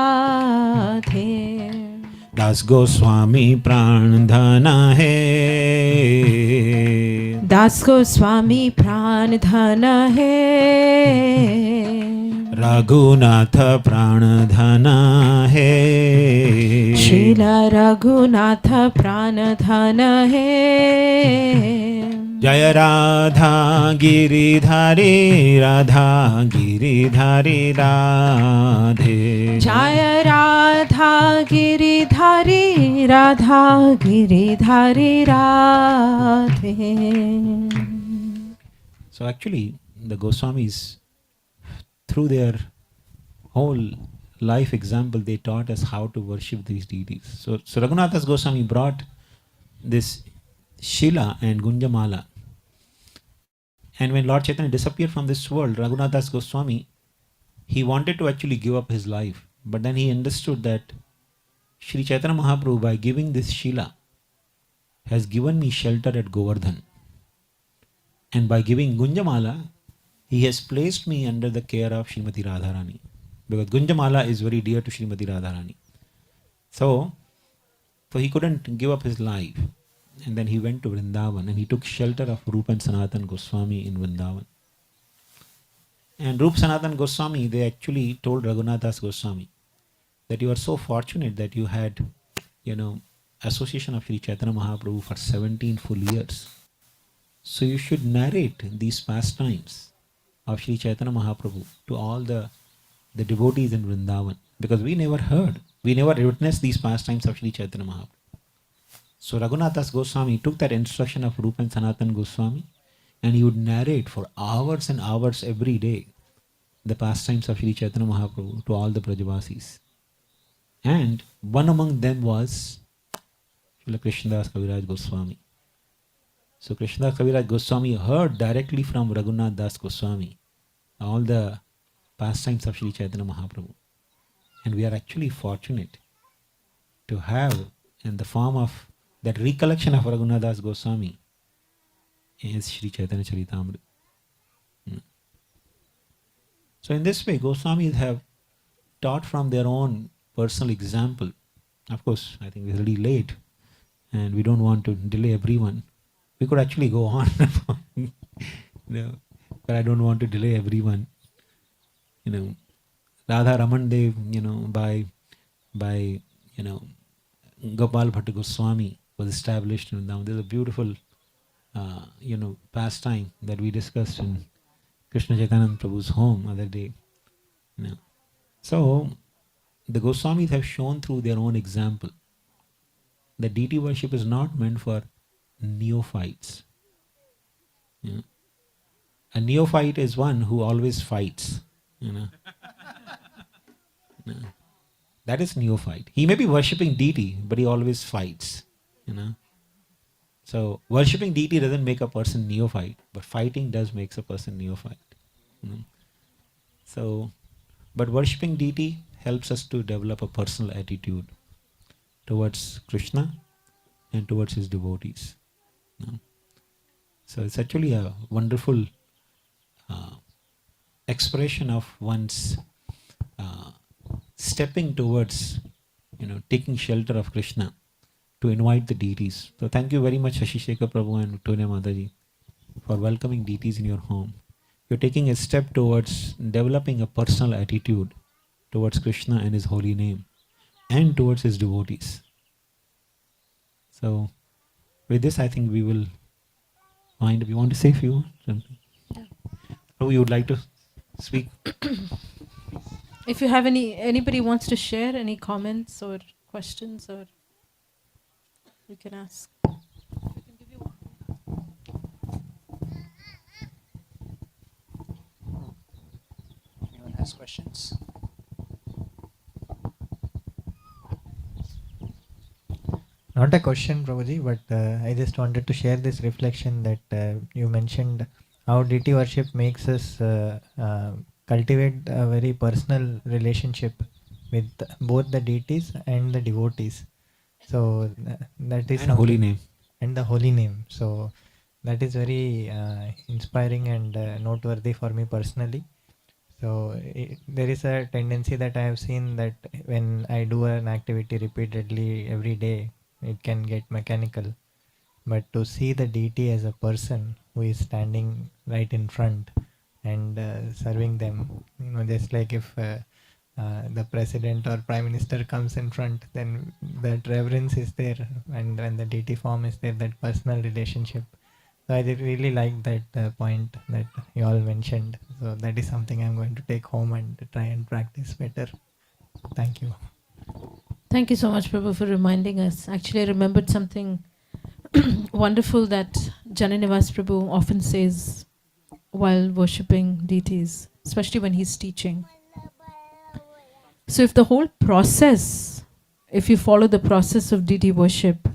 Das Goswami Pran Dhana hai. Das Goswami Pran Dhana hai. Raghunatha Pran Dhana hai. Srila Raghunatha Pran Dhana hai. Jaya Radha Giridhari Radha Giridhari Radhe. Jaya Radha Giridhari Radha Giridhari Radhe. So actually the Goswamis, through their whole life example, they taught us how to worship these deities. So Raghunatha Goswami brought this Shila and Gunjamala. And when Lord Chaitanya disappeared from this world, Raghunatha Goswami, he wanted to actually give up his life. But then he understood that Sri Chaitanya Mahaprabhu, by giving this Shila, has given me shelter at Govardhan. And by giving Gunjamala, he has placed me under the care of Srimati Radharani. Because Gunjamala is very dear to Srimati Radharani. So he couldn't give up his life. And then he went to Vrindavan and he took shelter of Rupa and Sanatan Goswami in Vrindavan. And Rupa Sanatan Goswami, they actually told Raghunathas Goswami that you are so fortunate that you had, association of Sri Chaitanya Mahaprabhu for 17 full years. So you should narrate these pastimes of Sri Chaitanya Mahaprabhu to all the devotees in Vrindavan. Because we never witnessed these pastimes of Sri Chaitanya Mahaprabhu. So Raghunathas Goswami took that instruction of Rupa and Sanatan Goswami and he would narrate for hours and hours every day the pastimes of Sri Chaitanya Mahaprabhu to all the Brajavasis. And one among them was Srila Krishnadas Kaviraj Goswami. So Krishnadas Kaviraj Goswami heard directly from Raghunath Das Goswami all the pastimes of Sri Chaitanya Mahaprabhu. And we are actually fortunate to have in the form of that recollection of Raghunath Das Goswami is Sri Chaitanya Charitamrita. So in this way, Goswamis have taught from their own personal example. Of course, I think we're really late and we don't want to delay everyone. We could actually go on, but I don't want to delay everyone. Radha Raman Dev, by Gopal Bhatta Goswami was established in Vrindavan. There's a beautiful, pastime that we discussed in Krishna Chaitanya Prabhu's home other day. So the Goswamis have shown through their own example that deity worship is not meant for neophytes. A neophyte is one who always fights. That is neophyte. He may be worshipping deity, but he always fights. So worshipping deity doesn't make a person neophyte, but fighting does makes a person neophyte. So, but worshipping deity helps us to develop a personal attitude towards Krishna and towards his devotees. So it's actually a wonderful expression of one's stepping towards, taking shelter of Krishna to invite the deities. So thank you very much, Shashi Shekhar Prabhu and Victoria Mataji, for welcoming deities in your home. You're taking a step towards developing a personal attitude towards Krishna and his holy name and towards his devotees. So with this, I think we will wind up. You want to say a few something? Prabhu, you would like to speak? If you have anybody wants to share any comments or questions, or you can ask. Anyone has questions? Not a question, Prabhuji, but I just wanted to share this reflection that you mentioned how deity worship makes us cultivate a very personal relationship with both the deities and the devotees. So that is And holy something, name. and the holy name. So that is very inspiring and noteworthy for me personally. So there is a tendency that I have seen that when I do an activity repeatedly every day, it can get mechanical. But to see the deity as a person who is standing right in front and serving them, just like if the president or prime minister comes in front, then that reverence is there, and when the deity form is there, that personal relationship. So I did really like that point that you all mentioned. So that is something I'm going to take home and try and practice better. Thank you. Thank you so much, Prabhu, for reminding us. Actually, I remembered something wonderful that Jananivas Prabhu often says while worshipping deities, especially when he's teaching. So, if the whole process, if you follow the process of deity worship,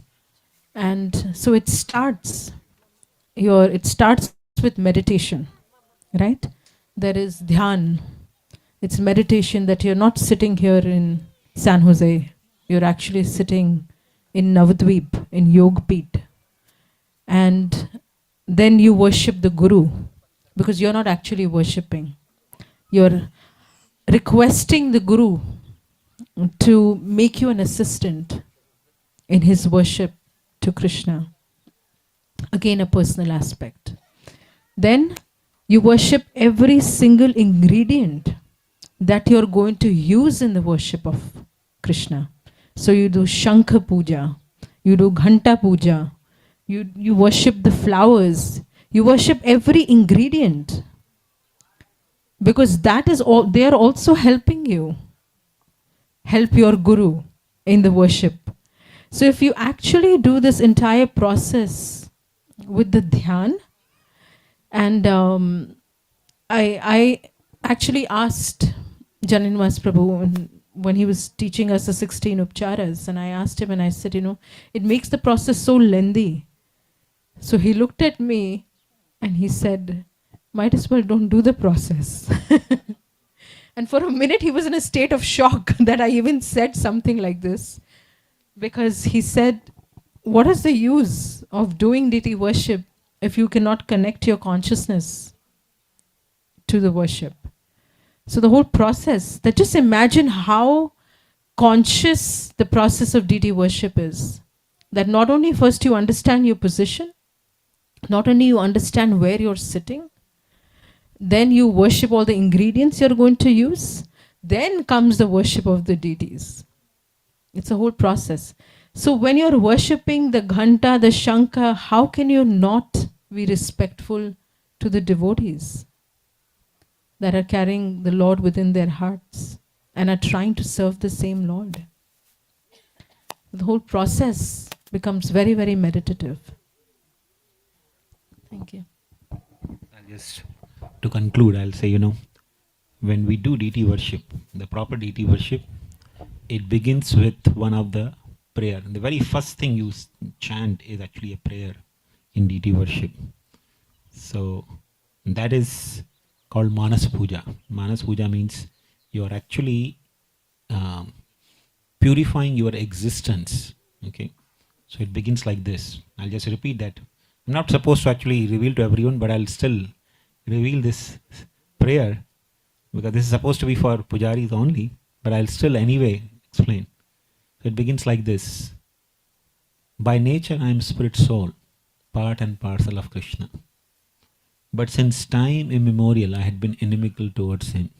and so it starts with meditation, right? There is dhyan. It's meditation that you're not sitting here in San Jose. You're actually sitting in Navadvip, in Yogpeet. And then you worship the Guru because you're not actually worshipping. You're requesting the Guru to make you an assistant in his worship to Krishna. Again, a personal aspect. Then you worship every single ingredient that you're going to use in the worship of Krishna. So you do Shankha Puja, you do Ghanta Puja, you worship the flowers, you worship every ingredient because that is all, they are also helping you help your Guru in the worship. So if you actually do this entire process with the dhyan, and I actually asked Jananivas Prabhu when he was teaching us the 16 upcharas, and I asked him and I said, it makes the process so lengthy. So he looked at me and he said, might as well don't do the process. And for a minute he was in a state of shock that I even said something like this, because he said, what is the use of doing deity worship if you cannot connect your consciousness to the worship? So the whole process, that just imagine how conscious the process of deity worship is. That not only first you understand your position, not only you understand where you're sitting, then you worship all the ingredients you're going to use, then comes the worship of the deities. It's a whole process. So when you're worshipping the Ghanta, the Shankha, how can you not be respectful to the devotees that are carrying the Lord within their hearts and are trying to serve the same Lord? The whole process becomes very, very meditative. Thank you. To conclude, I'll say, when we do deity worship, the proper deity worship, it begins with one of the prayer. The very first thing you chant is actually a prayer in deity worship. So that is called Manas Puja. Manas Puja means you are actually purifying your existence. Okay, so it begins like this. I'll just repeat that. I'm not supposed to actually reveal to everyone, but I'll still reveal this prayer because this is supposed to be for pujaris only, but I'll still anyway explain. So it begins like this. By nature I am spirit soul, part and parcel of Krishna. But since time immemorial I had been inimical towards him.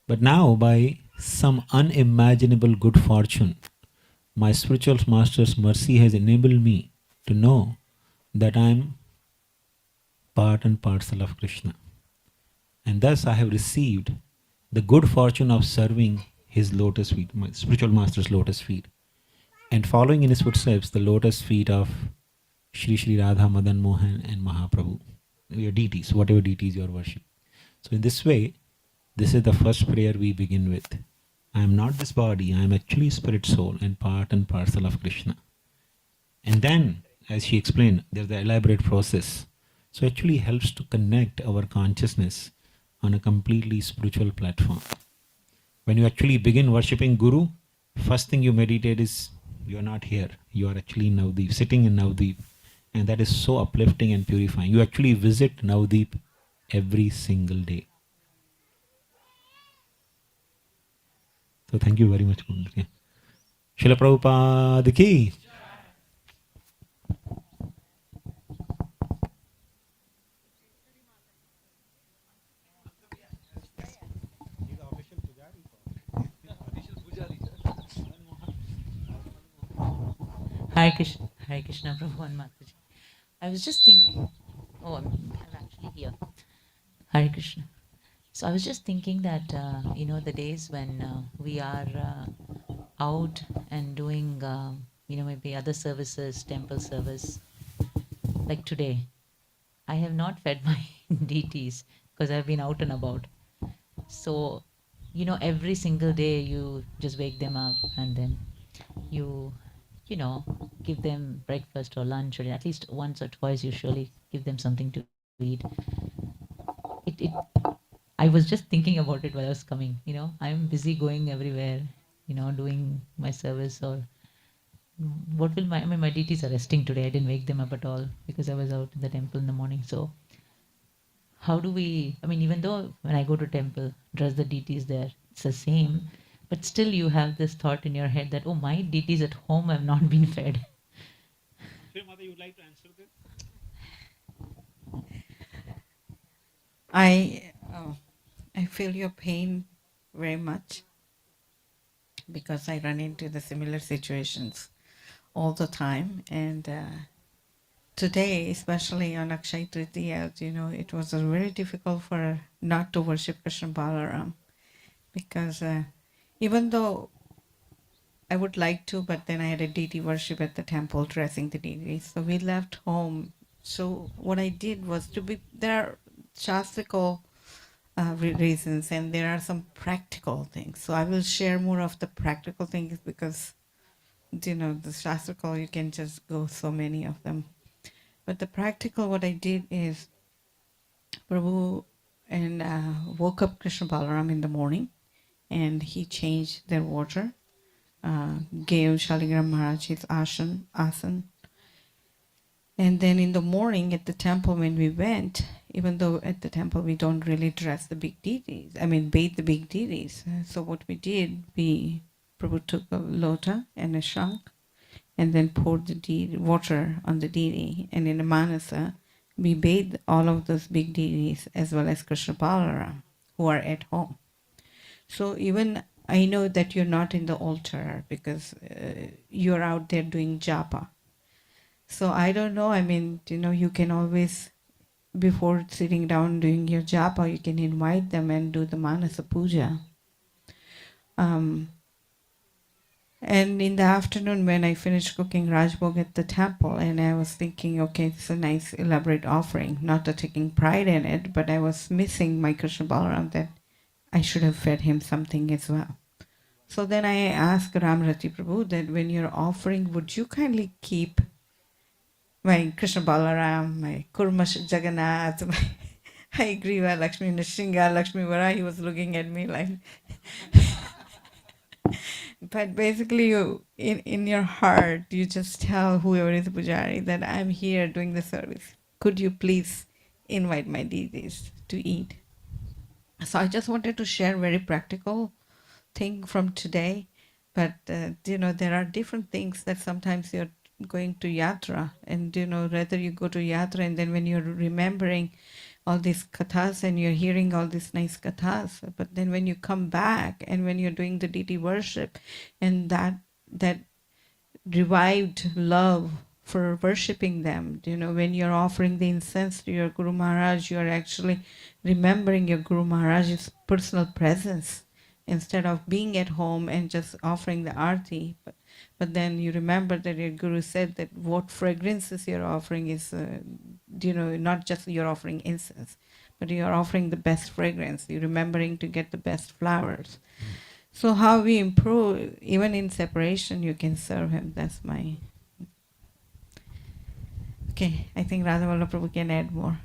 But now by some unimaginable good fortune, my spiritual master's mercy has enabled me to know that I am part and parcel of Krishna. And thus I have received the good fortune of serving his lotus feet, my spiritual master's lotus feet, and following in his footsteps the lotus feet of Shri Shri Radha, Madan Mohan and Mahaprabhu, your deities, whatever deities you are worshiping. So in this way, this is the first prayer we begin with. I am not this body, I am actually spirit soul and part and parcel of Krishna. And then, as she explained, there's the elaborate process. So actually helps to connect our consciousness on a completely spiritual platform. When you actually begin worshipping Guru, first thing you meditate is you are not here. You are actually in Navdeep, sitting in Navdeep. And that is so uplifting and purifying. You actually visit Navdeep every single day. So thank you very much, Govinda. Yeah. Srila Prabhupada ki. Hare Krishna, Prabhu and Mataji. I was just thinking, I'm actually here. Hare Krishna. So I was just thinking that, the days when we are out and doing, maybe other services, temple service, like today, I have not fed my deities because I've been out and about. So, every single day you just wake them up and then you, give them breakfast or lunch, or at least once or twice you surely give them something to eat. It I was just thinking about it while I was coming. I'm busy going everywhere, doing my service, or what will my deities are resting today. I didn't wake them up at all because I was out in the temple in the morning. So how do we, even though when I go to temple, dress the deities there, it's the same, but still you have this thought in your head that, oh, my deities at home have not been fed. Mother, you would like to answer this? I feel your pain very much because I run into the similar situations all the time. And today, especially on Akshay Tritiya, it was very difficult for not to worship Krishna Balaram because even though I would like to, but then I had a deity worship at the temple, dressing the deities. So we left home. So what I did was there are shastrical reasons, and there are some practical things. So I will share more of the practical things because, the shastrical, you can just go so many of them. But the practical, what I did is, Prabhu and woke up Krishna Balaram in the morning, and he changed their water, gave Shaligram Maharaj his asan. And then in the morning at the temple when we went, even though at the temple we don't really dress the big deities, bathe the big deities. So what we did, Prabhu took a lota and a shank and then poured the water on the deity. And in the manasa, we bathed all of those big deities as well as Krishna Balaram who are at home. So even I know that you're not in the altar because you're out there doing japa. So I don't know, you can always, before sitting down doing your japa, you can invite them and do the manasa puja. And in the afternoon when I finished cooking Rajbhog at the temple, and I was thinking, okay, it's a nice elaborate offering, not taking pride in it, but I was missing my Krishna Balaram, that I should have fed him something as well. So then I asked Ramrati Prabhu that when you're offering, would you kindly keep my Krishna Balaram, my Kurma Jagannath, my Haigriva Lakshmi, Nishinga Lakshmi Vara, he was looking at me like. But basically, in your heart, you just tell whoever is Pujari that I'm here doing the service. Could you please invite my deities to eat? So I just wanted to share very practical thing from today. But, there are different things that sometimes you're going to yatra, and, whether you go to yatra and then when you're remembering all these kathas and you're hearing all these nice kathas, but then when you come back and when you're doing the deity worship and that revived love for worshipping them, when you're offering the incense to your Guru Maharaj, you're actually remembering your Guru Maharaj's personal presence instead of being at home and just offering the arti. But then you remember that your Guru said that what fragrances you're offering is, not just you're offering incense, but you're offering the best fragrance. You're remembering to get the best flowers. So how we improve, even in separation, you can serve him. That's my... Okay, I think Radha Vallabha Prabhu can add more.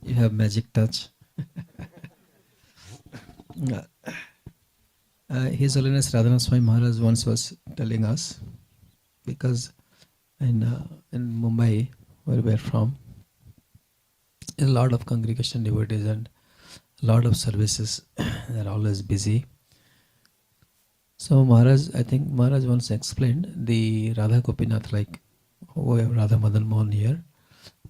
You have magic touch. Uh, His Holiness Radhanath Swami Maharaj once was telling us, because in Mumbai, where we're from, a lot of congregation devotees and a lot of services. They're always busy. So Maharaj, I think Maharaj once explained the Radha Gopinath, like we have Radha Madan Mohan here.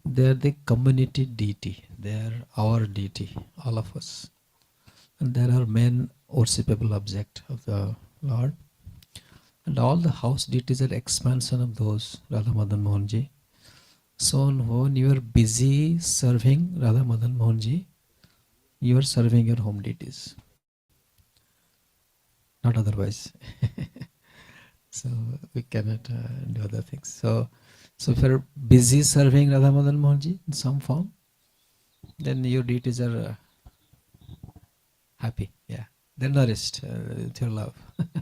They are the community deity. They are our deity, all of us. And they are our main worshipable object of the Lord. And all the house deities are expansion of those Radha Madan Mohanji. So when you are busy serving Radha Madan Mohanji, you are serving your home deities, not otherwise. So we cannot do other things. So if you're busy serving Radha Madan Mohanji in some form, then your deities are happy. Yeah, they're nourished with your love. And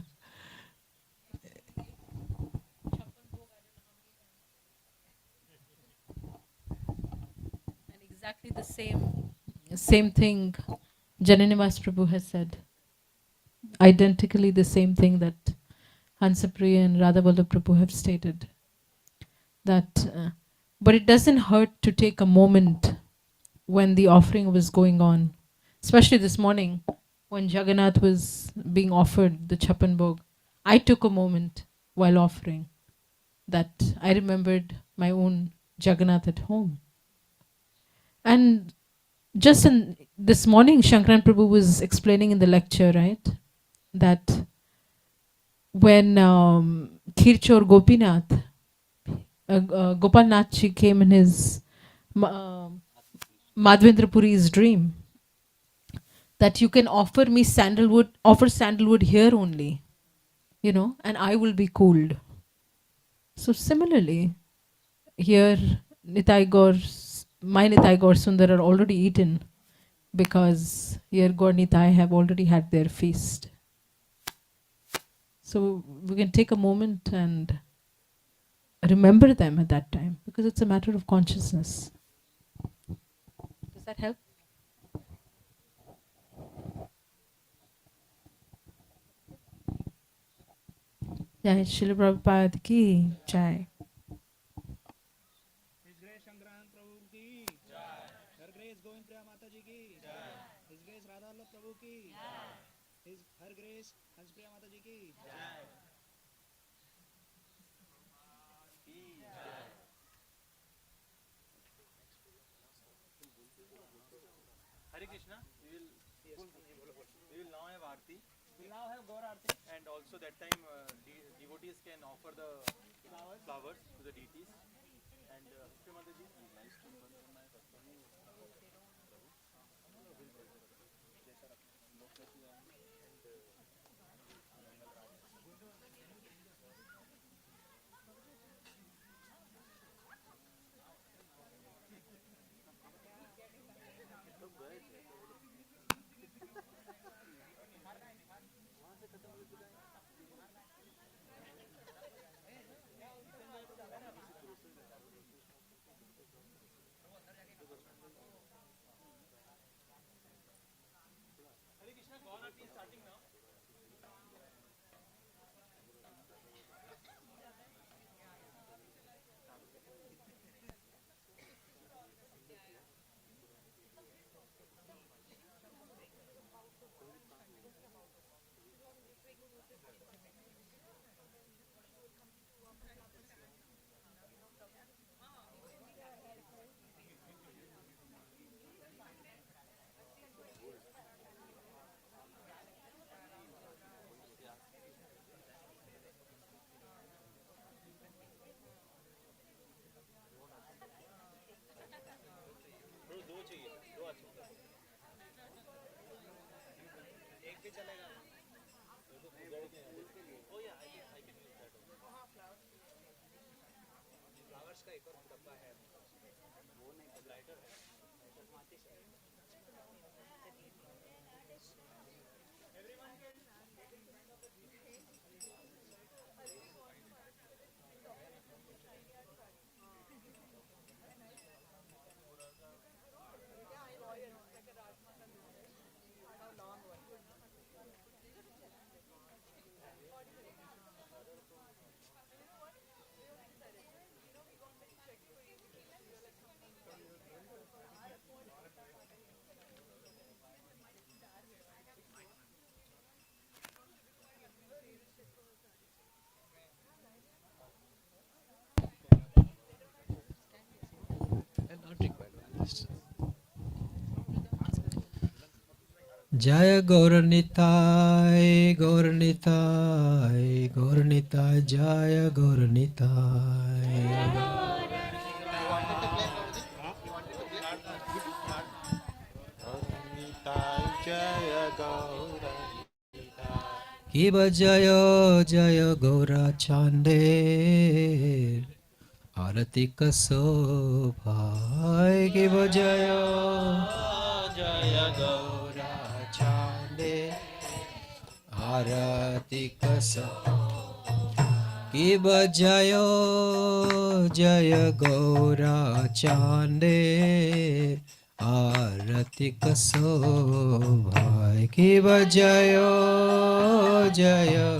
exactly the same thing Jananivas Prabhu has said. Identically the same thing that Hansapriya and Radhavallabha Prabhu have stated. That, but it doesn't hurt to take a moment when the offering was going on, especially this morning when Jagannath was being offered the Chapan Bhog. I took a moment while offering that I remembered my own Jagannath at home. And just in this morning, Shankaranand Prabhu was explaining in the lecture, right, that when Kirchor Gopinath, Gopal Nathji came in his Madhvendra Puri's dream, that you can offer me offer sandalwood here only, and I will be cooled. So similarly, here Nitai Gaur, my Nitai Gaur Sundar are already eaten because here Gaur Nitai have already had their feast. So we can take a moment and remember them at that time because it's a matter of consciousness. Does that help? Jai Srila Prabhupada ki jai. His Grace Shankaranand Prabhu ki jai. Her Grace Govinda Priya Mataji ki jai. His Grace Radha Vallabha Prabhu ki jai. His Her Grace Hans Priya Mataji ki jai. Hare Krishna. We will now have Aarti. We will now have Gaur Aarti, and also that time devotees can offer the flowers to the deities. And Mataji. Jaya Gauranitai, Gauranitai, Gauranitai, Jaya Gauranitai. Kiva Jaya Jaya Gaura Chande Arati Kasobhai Kiva Jaya Jaya Gaura Chande Arati Kasobhai Kiva Jaya Jaya Gaura Chande Arati Kasobhai Kiva Jaya Jaya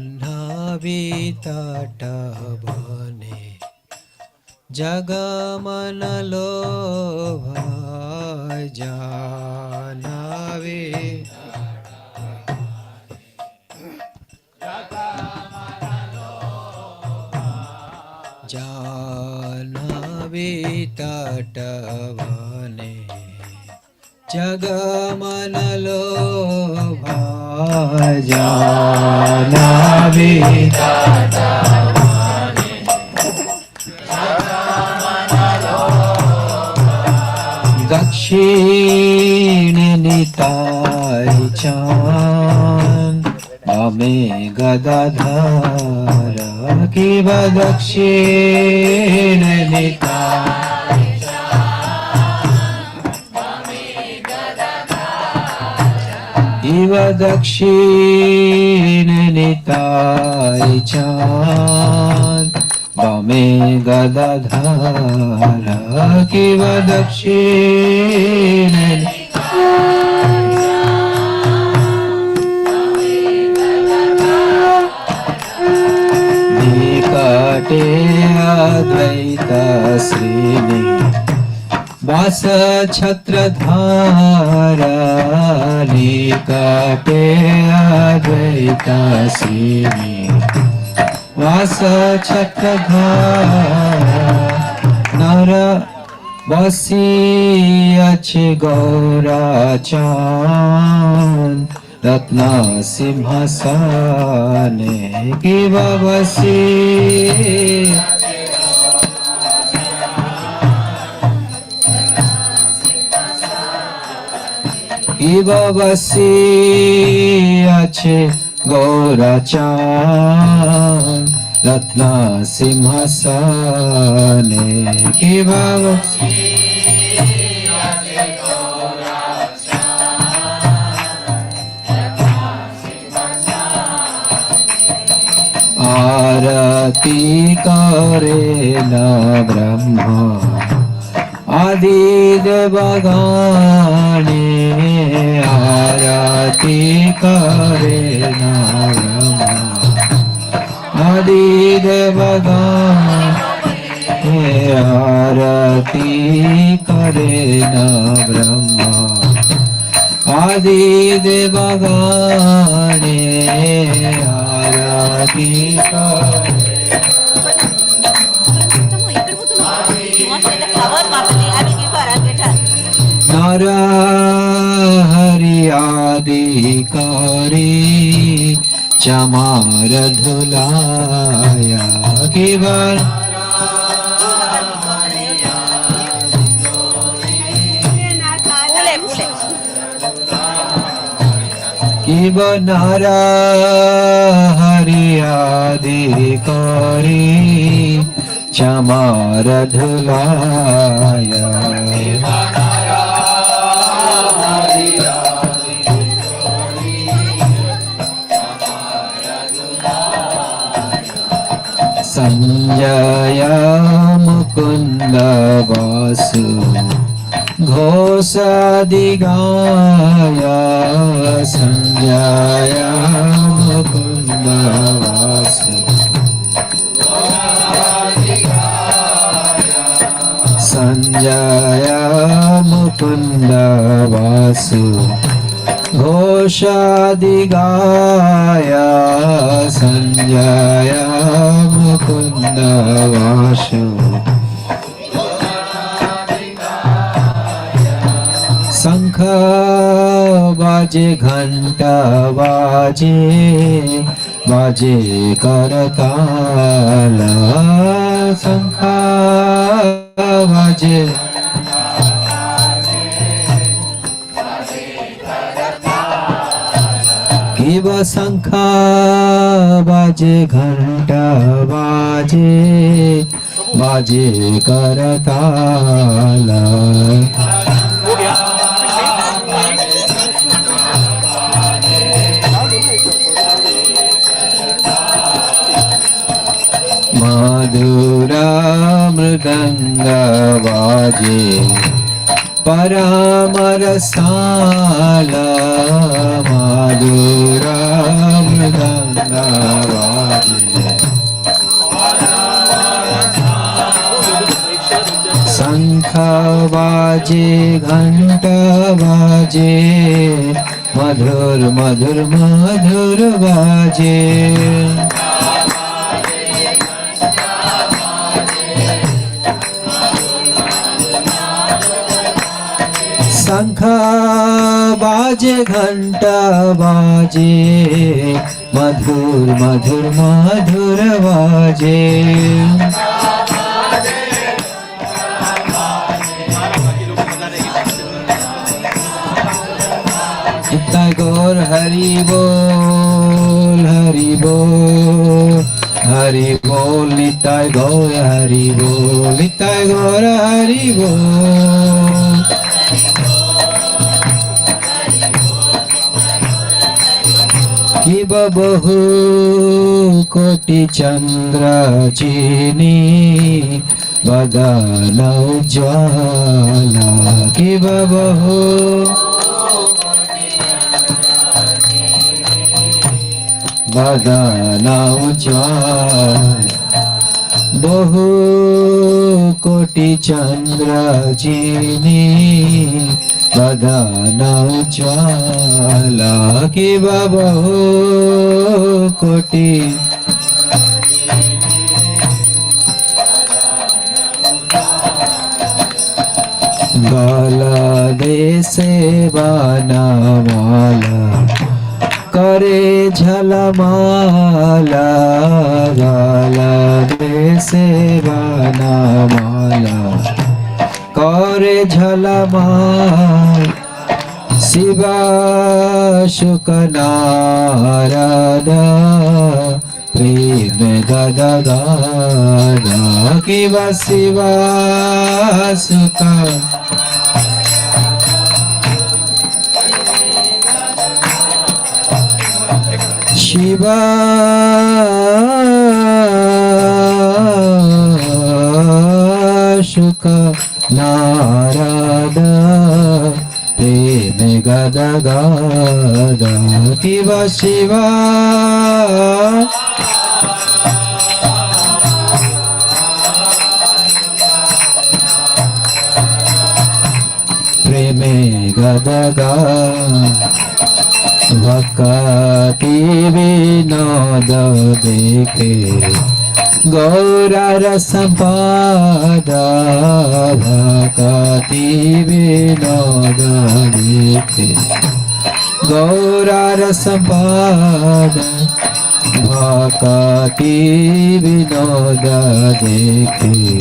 Janhavi Tatabane Jagamanalo Bhai Janhavi Janhavi Tatabane Jagamanalo Bhai Janhavi Tatabane Jagamanalo Dakshini Nitai Chan Ame Gadadhara Kiva Dakshini Nitai Kiva Dakshini Nitai Chan Bame Gadadhara Kiva Dakshini Nikate Advaita Srini Vasa Chhatradhara Nikate Advaita Srini Vasa Chhatradhara Nara Vasi Ache Gaura Chan Ratna Simhasane Kiva Vasi Kiva Vasi Ache Gaura Chan Ratna Simhasane Kiva Vasi Arati Karena Brahma Adi Devagane Arati Karena Brahma Adi Devagane Arati Karena Brahma Adi Devagane Arati Karena Nara Hari Adhikari Chamara Dhulaya Kivar কিব নারা হরি আদি করি চামার ধুলায়া संजय मुकुंद वासु घोषादिगाय संजय मुकुंद वासु संजय मुकुंद वासु घोषादिगाय संजय मुकुंद वासु शंख बाजे घंटा बाजे बाजे करताल शंख बाजे शिव शंख बाजे घंटा बाजे बाजे करताल मधुरा मृदंग बाजे परामरसाल मधुरा मृदंग बाजे शंख बाजे घंट बाजे मधुर मधुर मधुर बाजे शंख बाजे घंटा बाजे मधुर मधुर मधुर बाजे निताय गौर हरि बोल हरि बोल हरि बोल निताय गौर हरि बोल निताय गौर हरि बोल किब बहु कोटि चंद्र चीनी बदन उज्ज्वला किब बहु बदन उज्ज्वला बहु कोटि चंद्र चीनी बदन उज्ज्वला किब बहु कोटि गला देशे बनमाला करे झलमाला गला देशे बनमाला करे झलमाल शिव शुक नारद प्रेम गद गद किव शिव सुख शिव शुक नारद प्रेम गद गद किव शिव प्रेम गद गद भक्ति विनोद देखे गौरार संपाद भक्ति विनोद देखे गौरार संपाद भक्ति विनोद देखे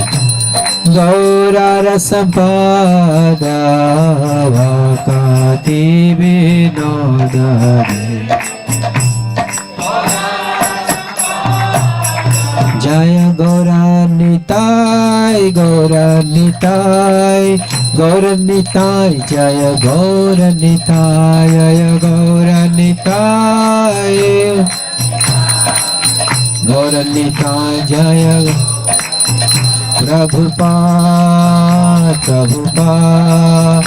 गौरार संपाद भक्ति অতি বিনোদনে জয় গৌরানিতাই গৌরানিতাই গৌরানিতাই জয় গৌরানিতাই জয় গৌরানিতাই গৌরানিতাই জয় প্রভুপাদ প্রভুপাদ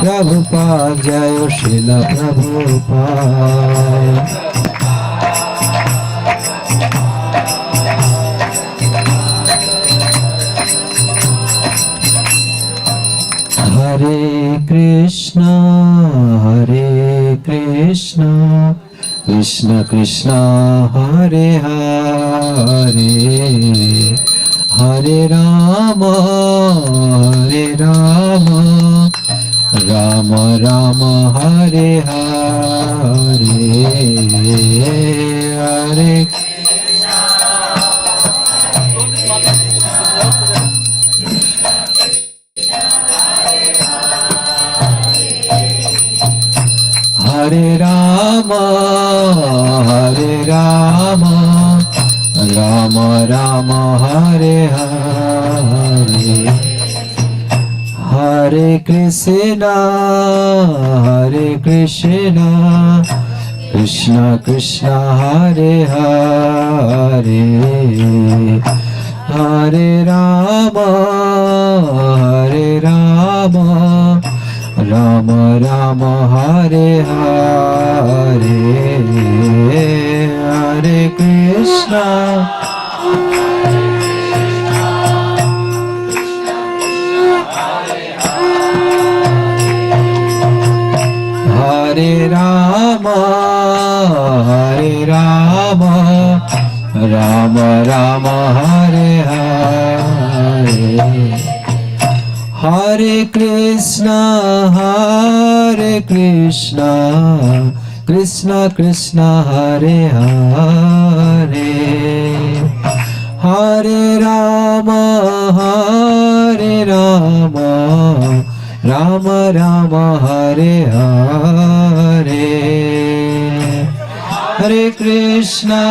প্রভুপাদ জয় শিল প্রভুপাদ হরে Krishna Krishna Krishna Hare Hare Hare Ram Ram Ram Hare Hare Hare Hare Rama, Rama Rama, Hare Hare, Hare Krishna, Krishna Krishna, Hare Hare, Hare Rama, Rama Rama, Hare Hare, Hare Krishna, Hare Rama, Rama Rama, Hare Hare, Hare Krishna, Krishna Krishna, Hare Hare, Hare Rama, Rama Rama, Hare Hare, Hare Krishna,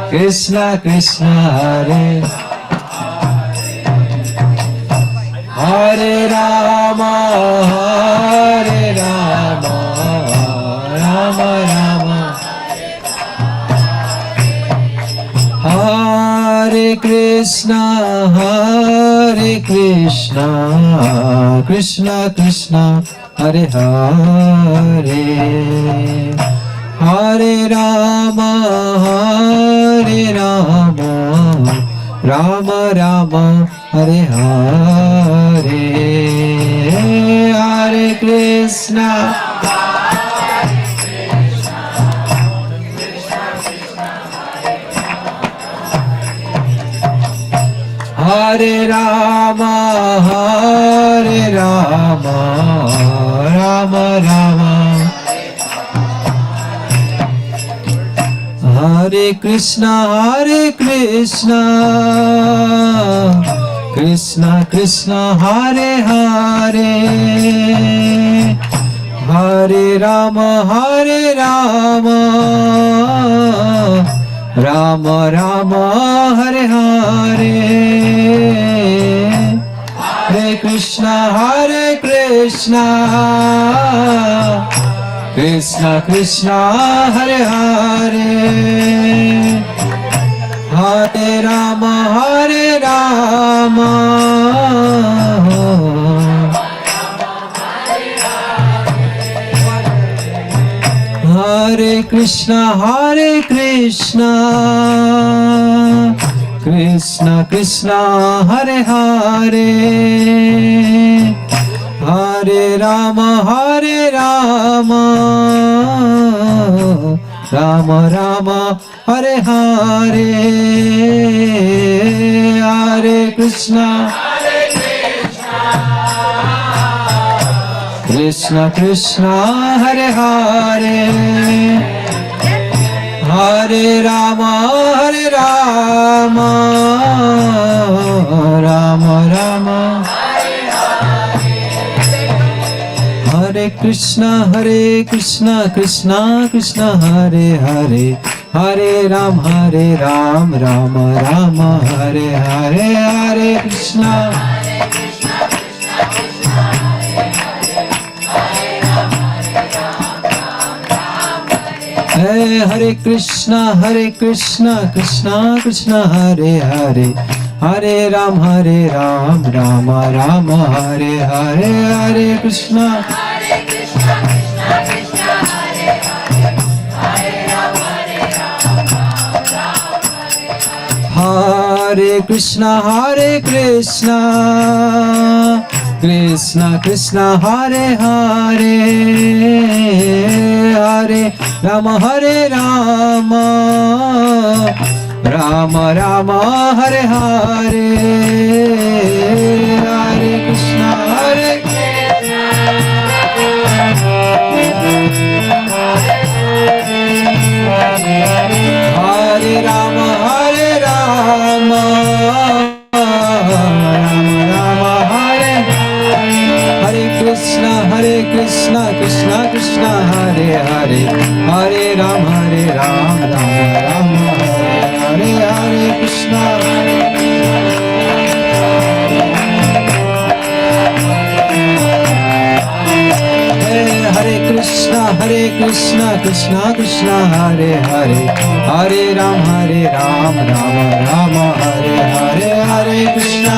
Krishna Krishna, Hare Hare Rama, Rama Rama, Hare Krishna, Krishna Krishna, Hare Hare, Hare Rama, Rama Rama, Hare Hare, Hare Krishna, Hare Rama, Rama Rama, Hare Krishna, Krishna Krishna, Hare Hare, Hare Rama, Rama Rama, Hare Hare, Hare Krishna, Krishna Krishna, Hare Hare, Hare Rama, Hare Krishna, Krishna Krishna, Hare Hare, Hare Rama, Rama Rama, Hare Hare, Hare Krishna, Krishna Krishna, Hare Hare, Hare Rama, Rama Rama, Krishna Krishna Krishna Hare Hare, Hare Ram Ram Rama Hare Hare, Hare Krishna Hare Krishna Krishna Krishna Hare Hare, Hare Ram Rama Rama Hare Hare, Hare Krishna Hare Krishna Krishna Krishna Hare Hare, Hare Rama Rama Rama Hare Hare, Hare Krishna Hare Rama Rama Rama Hare Hare Krishna Krishna Krishna Hare Hare, Hare Ram Rama Rama Hare Hare Krishna Hare Krishna Krishna Krishna Hare Hare, Hare Ram Rama Rama Hare Hare, Hare Krishna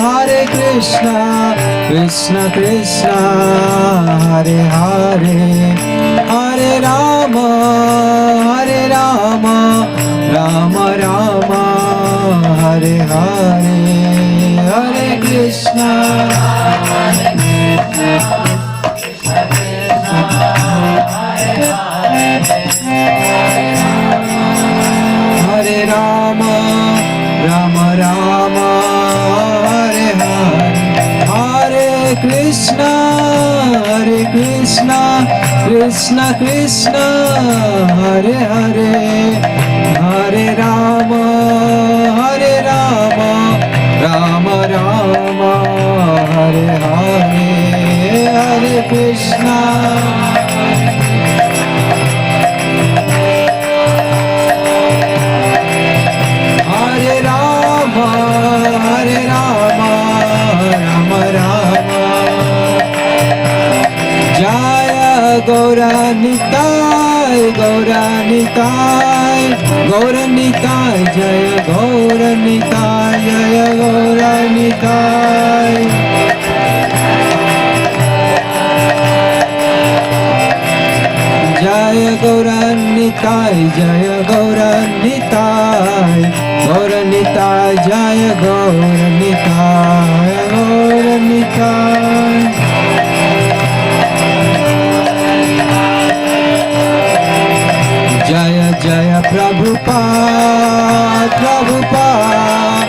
Hare Krishna Krishna Krishna Hare Hare, Hare Rama Rama Rama Hare Hare, Hare Krishna Hare Rama Rama Rama Hare Hare, Hare Krishna Krishna Krishna Hare Hare, Hare Rama Rama Rama Hare Hare, Hare Krishna Hare Rama Rama Rama Jaya Gauranitai Gauranitai Gauranitai Jaya Gauranitai Jaya Gauranitai Jaya Gauranitai Jaya Gauranitai Gauranitai Jaya Gauranitai Gauranitai Jaya Jaya Prabhupada Prabhupada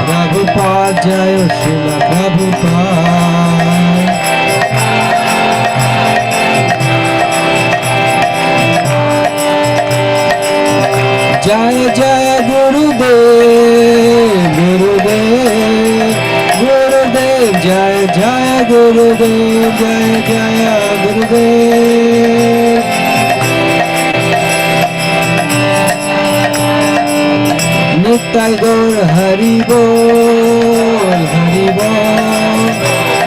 Prabhupada Jaya Srila Prabhupada Jaya Jaya Gurudev Gurudev Gurudev Jaya Jaya Gurudev Jaya Jaya Gurudev Nitai Gaur Hari Bol Hari Bol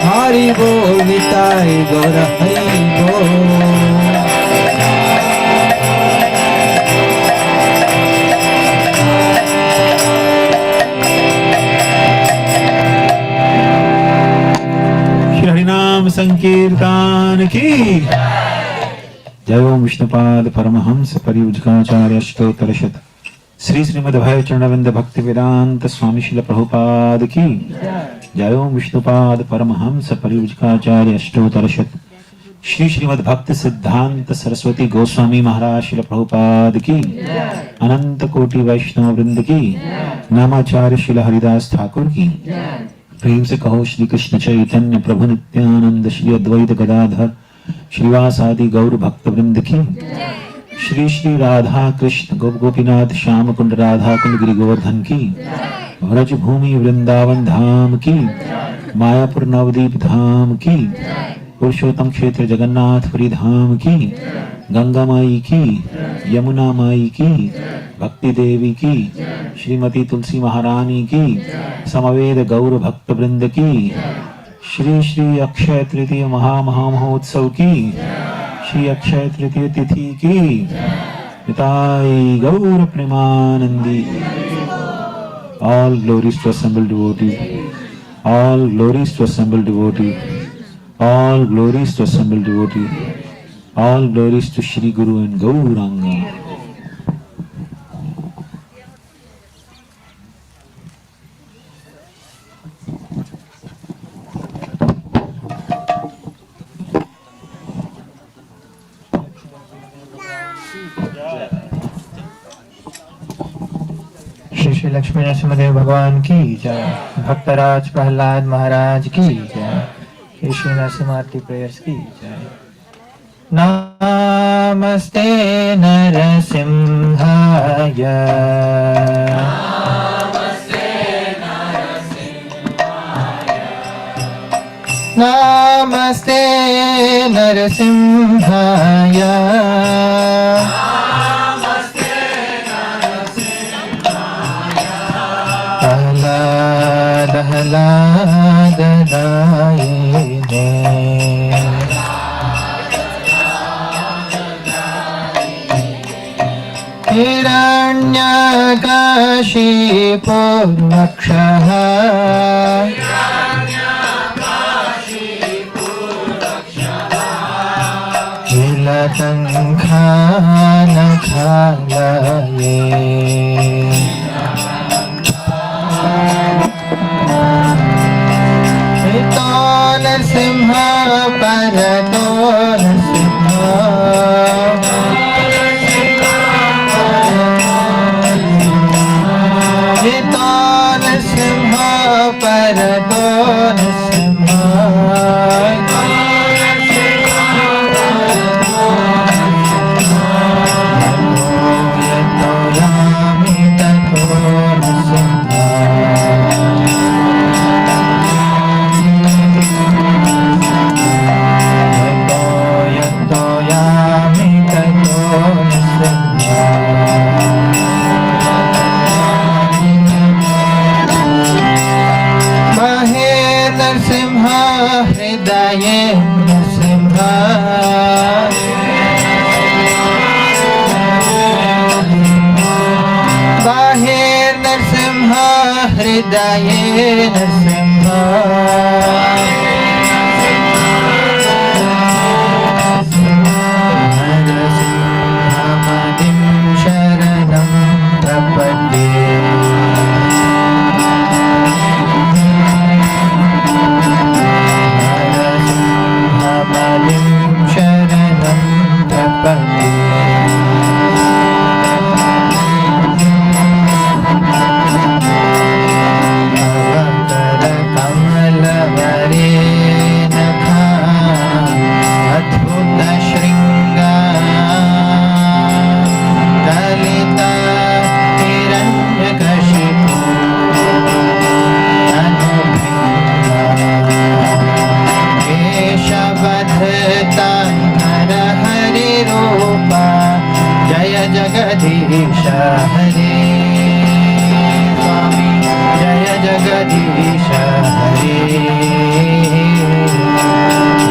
Hari Bol Nitai Gaur Hari Bol हरिनाम संकीर्तन की जय ओम विष्णुपाद परमहंस परिव्रजकाचार्य अष्टोत्तरशत श्री श्रीमद् भाई चरणविंद भक्ति वेदांत स्वामी शिल प्रभुपाद की जय ओम विष्णुपाद परमहंस परिव्रजकाचार्य अष्टोत्तरशत श्री श्रीमद् भक्त सिद्धांत सरस्वती गोस्वामी महाराज शिल प्रभुपाद की अनंत कोटि वैष्णव वृंद की नामाचार्य शिल हरिदास ठाकुर की प्रेम से कहो श्री कृष्ण चैतन्य प्रभु नित्यानंद श्री अद्वैत गदाधर श्रीवास आदि गौर भक्त वृंद की श्री श्री राधा कृष्ण गोप गोपीनाथ श्याम कुंड राधा कुंड गिरि गोवर्धन की, व्रज भूमि वृंदावन धाम की, मायापुर नवदीप धाम की, पुरुषोत्तम क्षेत्र जगन्नाथपुरी धाम की, गंगा माई की, यमुना माई की, भक्ति देवी की, श्रीमती तुलसी महारानी की, समवेद गौर भक्त वृंद की, श्री श्री अक्षय तृतीय महोत्सव की, श्री अक्षय तृतीय तिथि की, निताई गौर Premanandi. All glories to assembled devotee. All glories to assembled devotee. All glories to assembled devotee. All glories to Shri Guru and Gauranga. Shri Shri Lakshmi Narasimhadeva भगवान की जय। भक्तराज प्रहलाद महाराज की जय। श्री श्री नरसिंहार्ती प्रेयर्स की जय। नमस्ते नरसिंहाय, नमस्ते नरसिंहाय, दहलादनायिने, हिरण्यकाशिपूर्वक्षः, किलकङ्खानखालये, नरसिंह परतो नरसिंह, नरसिंह परतो नरसिंह, यतो यामि ततो नरसिंह, हृदये नरसिंह, बाहिर नरसिंह हृदये नरसिंह, नरसिंहमदिं शरणं प्रपद्ये, नरसिंहमदिं शरणं प्रपद्ये, अवतरकमलवरे नखा अद्भुतशृङ्गा, दलिता हिरण्यकशिपु तनुभृङ्गा, केशवधृता नरहरिरूपा, जय जगदीश हरे स्वामी, जय जगदीश हरे,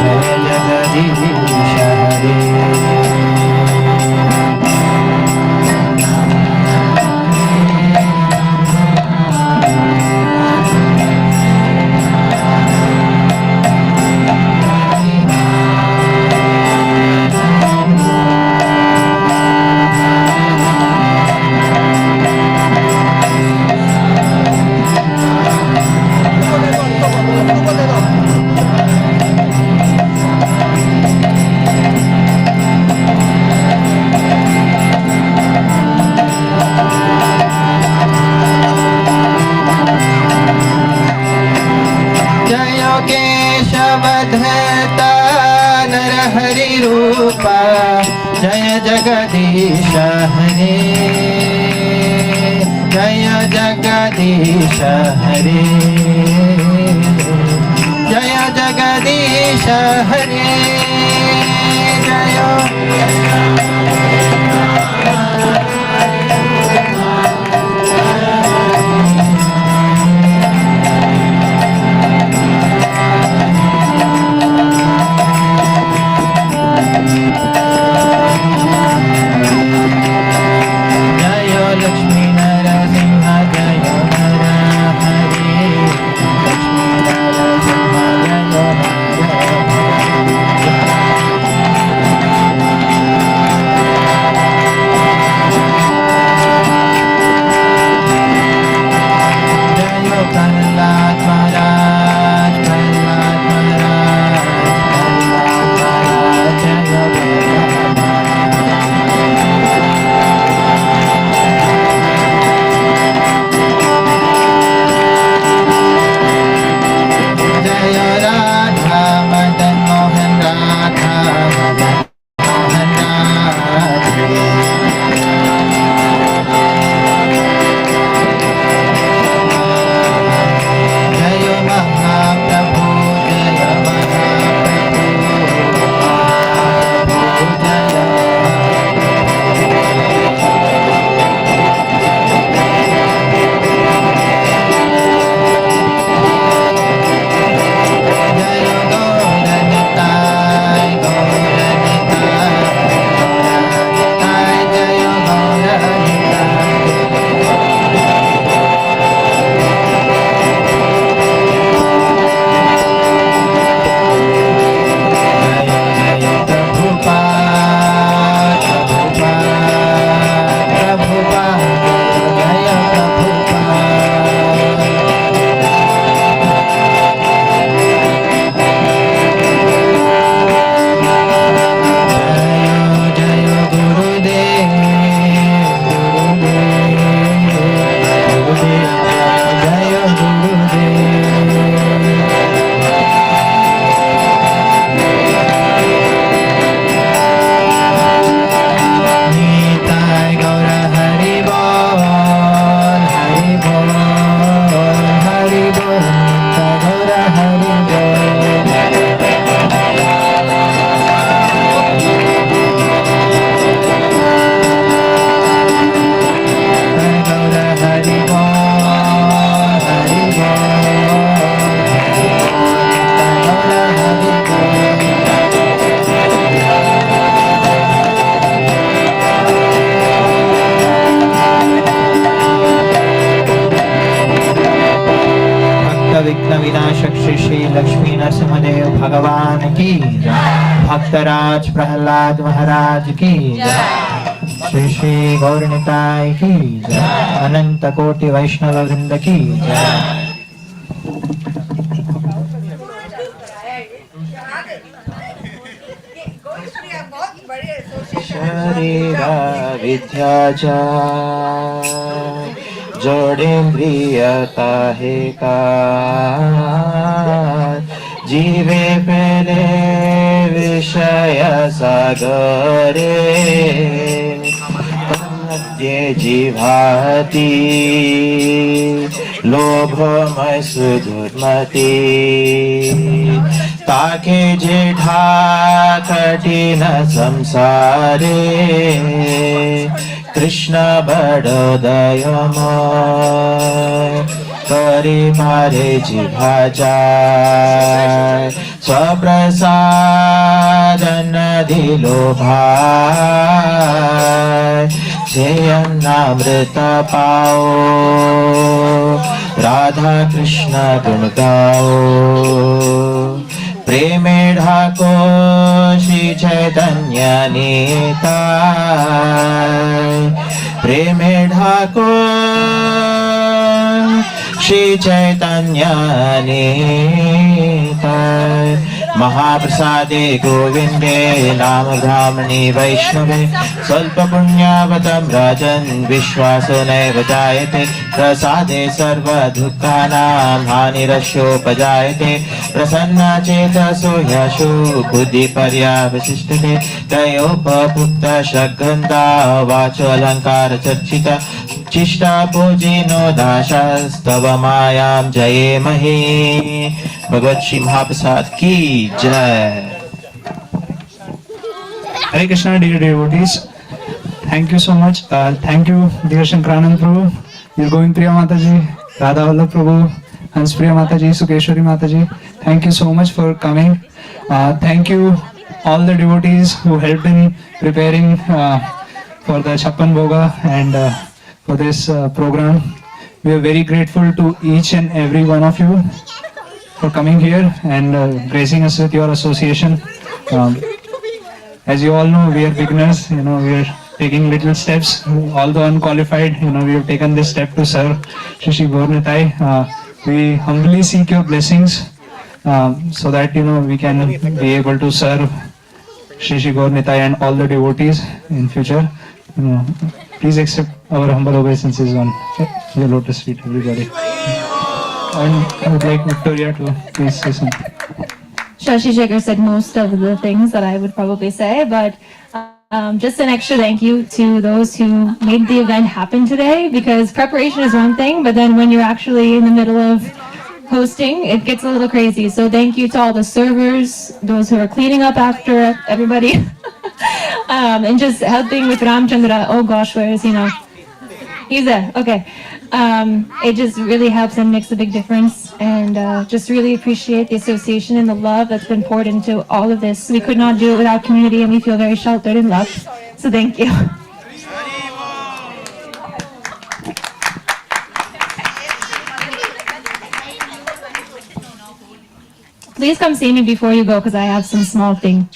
जय जगदीश हरे। जय जगदीश हरे जय जगदीश हरे जय जगदीश हरे जय लक्ष्मी नरसिंह जय नर हरे लक्ष्मी नरसिंह जय नर जय प्रहलाद महाराज प्रहलाद महाराज प्रहलाद महाराज जय प्रहलाद जय राधा मदन मोहन राधा मदन मोहन राधे जय महाप्रभु जय महाप्रभु जय गौरनिताय गौरनिताय गौरनिताय जय गौरनिताय जय प्रभुपाद प्रभुपाद प्रभुपाद जय प्रभुपाद जय जय गुरुदेव गुरुदेव गुरुदेव जय गुरुदेव निताय गौर हरि बोल हरि बोल हरि बोल निताय गौर हरि बोल गौर हरि बोल हरि बोल गौर हरि भक्त विघ्न विनाशक श्री श्री लक्ष्मी नरसिंहदेव भगवान की जय। भक्तराज प्रहलाद महाराज की जय। श्री श्री गौरनिताय की जय। अनंत कोटि वैष्णव वृंद की जय। शरीरा विद्याचा जोडेंद्रियता हे का जीवे पेले विषय सागरे मध्ये जीवाती लोभमय सुदुर्मती ताके जेठा कठिन संसारे कृष्ण बड़ोदयमय करे मारे जिभाजा स्वप्रसादन दिलो भाई जयन्नामृत पाओ राधा कृष्ण गुण गाओ प्रेमे ढाको श्री चैतन्य नेता प्रेमे ढाको श्री चैतन्य नेता महाप्रसादे गोविन्दे नाम ब्राह्मणे वैष्णवे स्वल्पपुण्यावतं राजन् विश्वासो नैव जायते प्रसादे सर्वदुःखानां हानिरस्योपजायते प्रसन्ना चेतसो ह्यशो बुद्धिपर्यावशिष्टते तयोपभुक्त षड्गन्धा वाचोऽलङ्कारचर्चिता चिष्टा पूजिनो दाशास्तव मायां जयेमहि। भगवत श्री महाप्रसाद की जय। Hare Krishna, dear devotees. Thank you so much. Thank you, dear Shankaranand Prabhu, dear Govinda Priya Mataji, Radha Vallabh Prabhu, Hans Priya Mataji, Sukeshwari Mataji. Thank you so much for coming. Thank you all the devotees who helped in preparing for the Chappan Bhoga and for this program. We are very grateful to each and every one of you for coming here and gracing us with your association. As you all know, we are beginners, we are taking little steps, although unqualified, we have taken this step to serve Shri Shri Gaur Nitai. We humbly seek your blessings so that, we can be able to serve Shri Shri Gaur Nitai and all the devotees in future. Please accept our humble obeisances on your lotus feet, everybody. And I would like Victoria to please say something. Shashi Shekhar said most of the things that I would probably say, but just an extra thank you to those who made the event happen today, because preparation is one thing, but then when you're actually in the middle of hosting, it gets a little crazy. So thank you to all the servers, those who are cleaning up after everybody, and just helping with Ramchandra. Oh gosh, where is he now? He's there. Okay. It just really helps and makes a big difference, and just really appreciate the association and the love that's been poured into all of this. We could not do it without community, and we feel very sheltered and loved. So thank you. Please come see me before you go, because I have some small thing.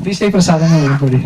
Please take prasadam, everybody.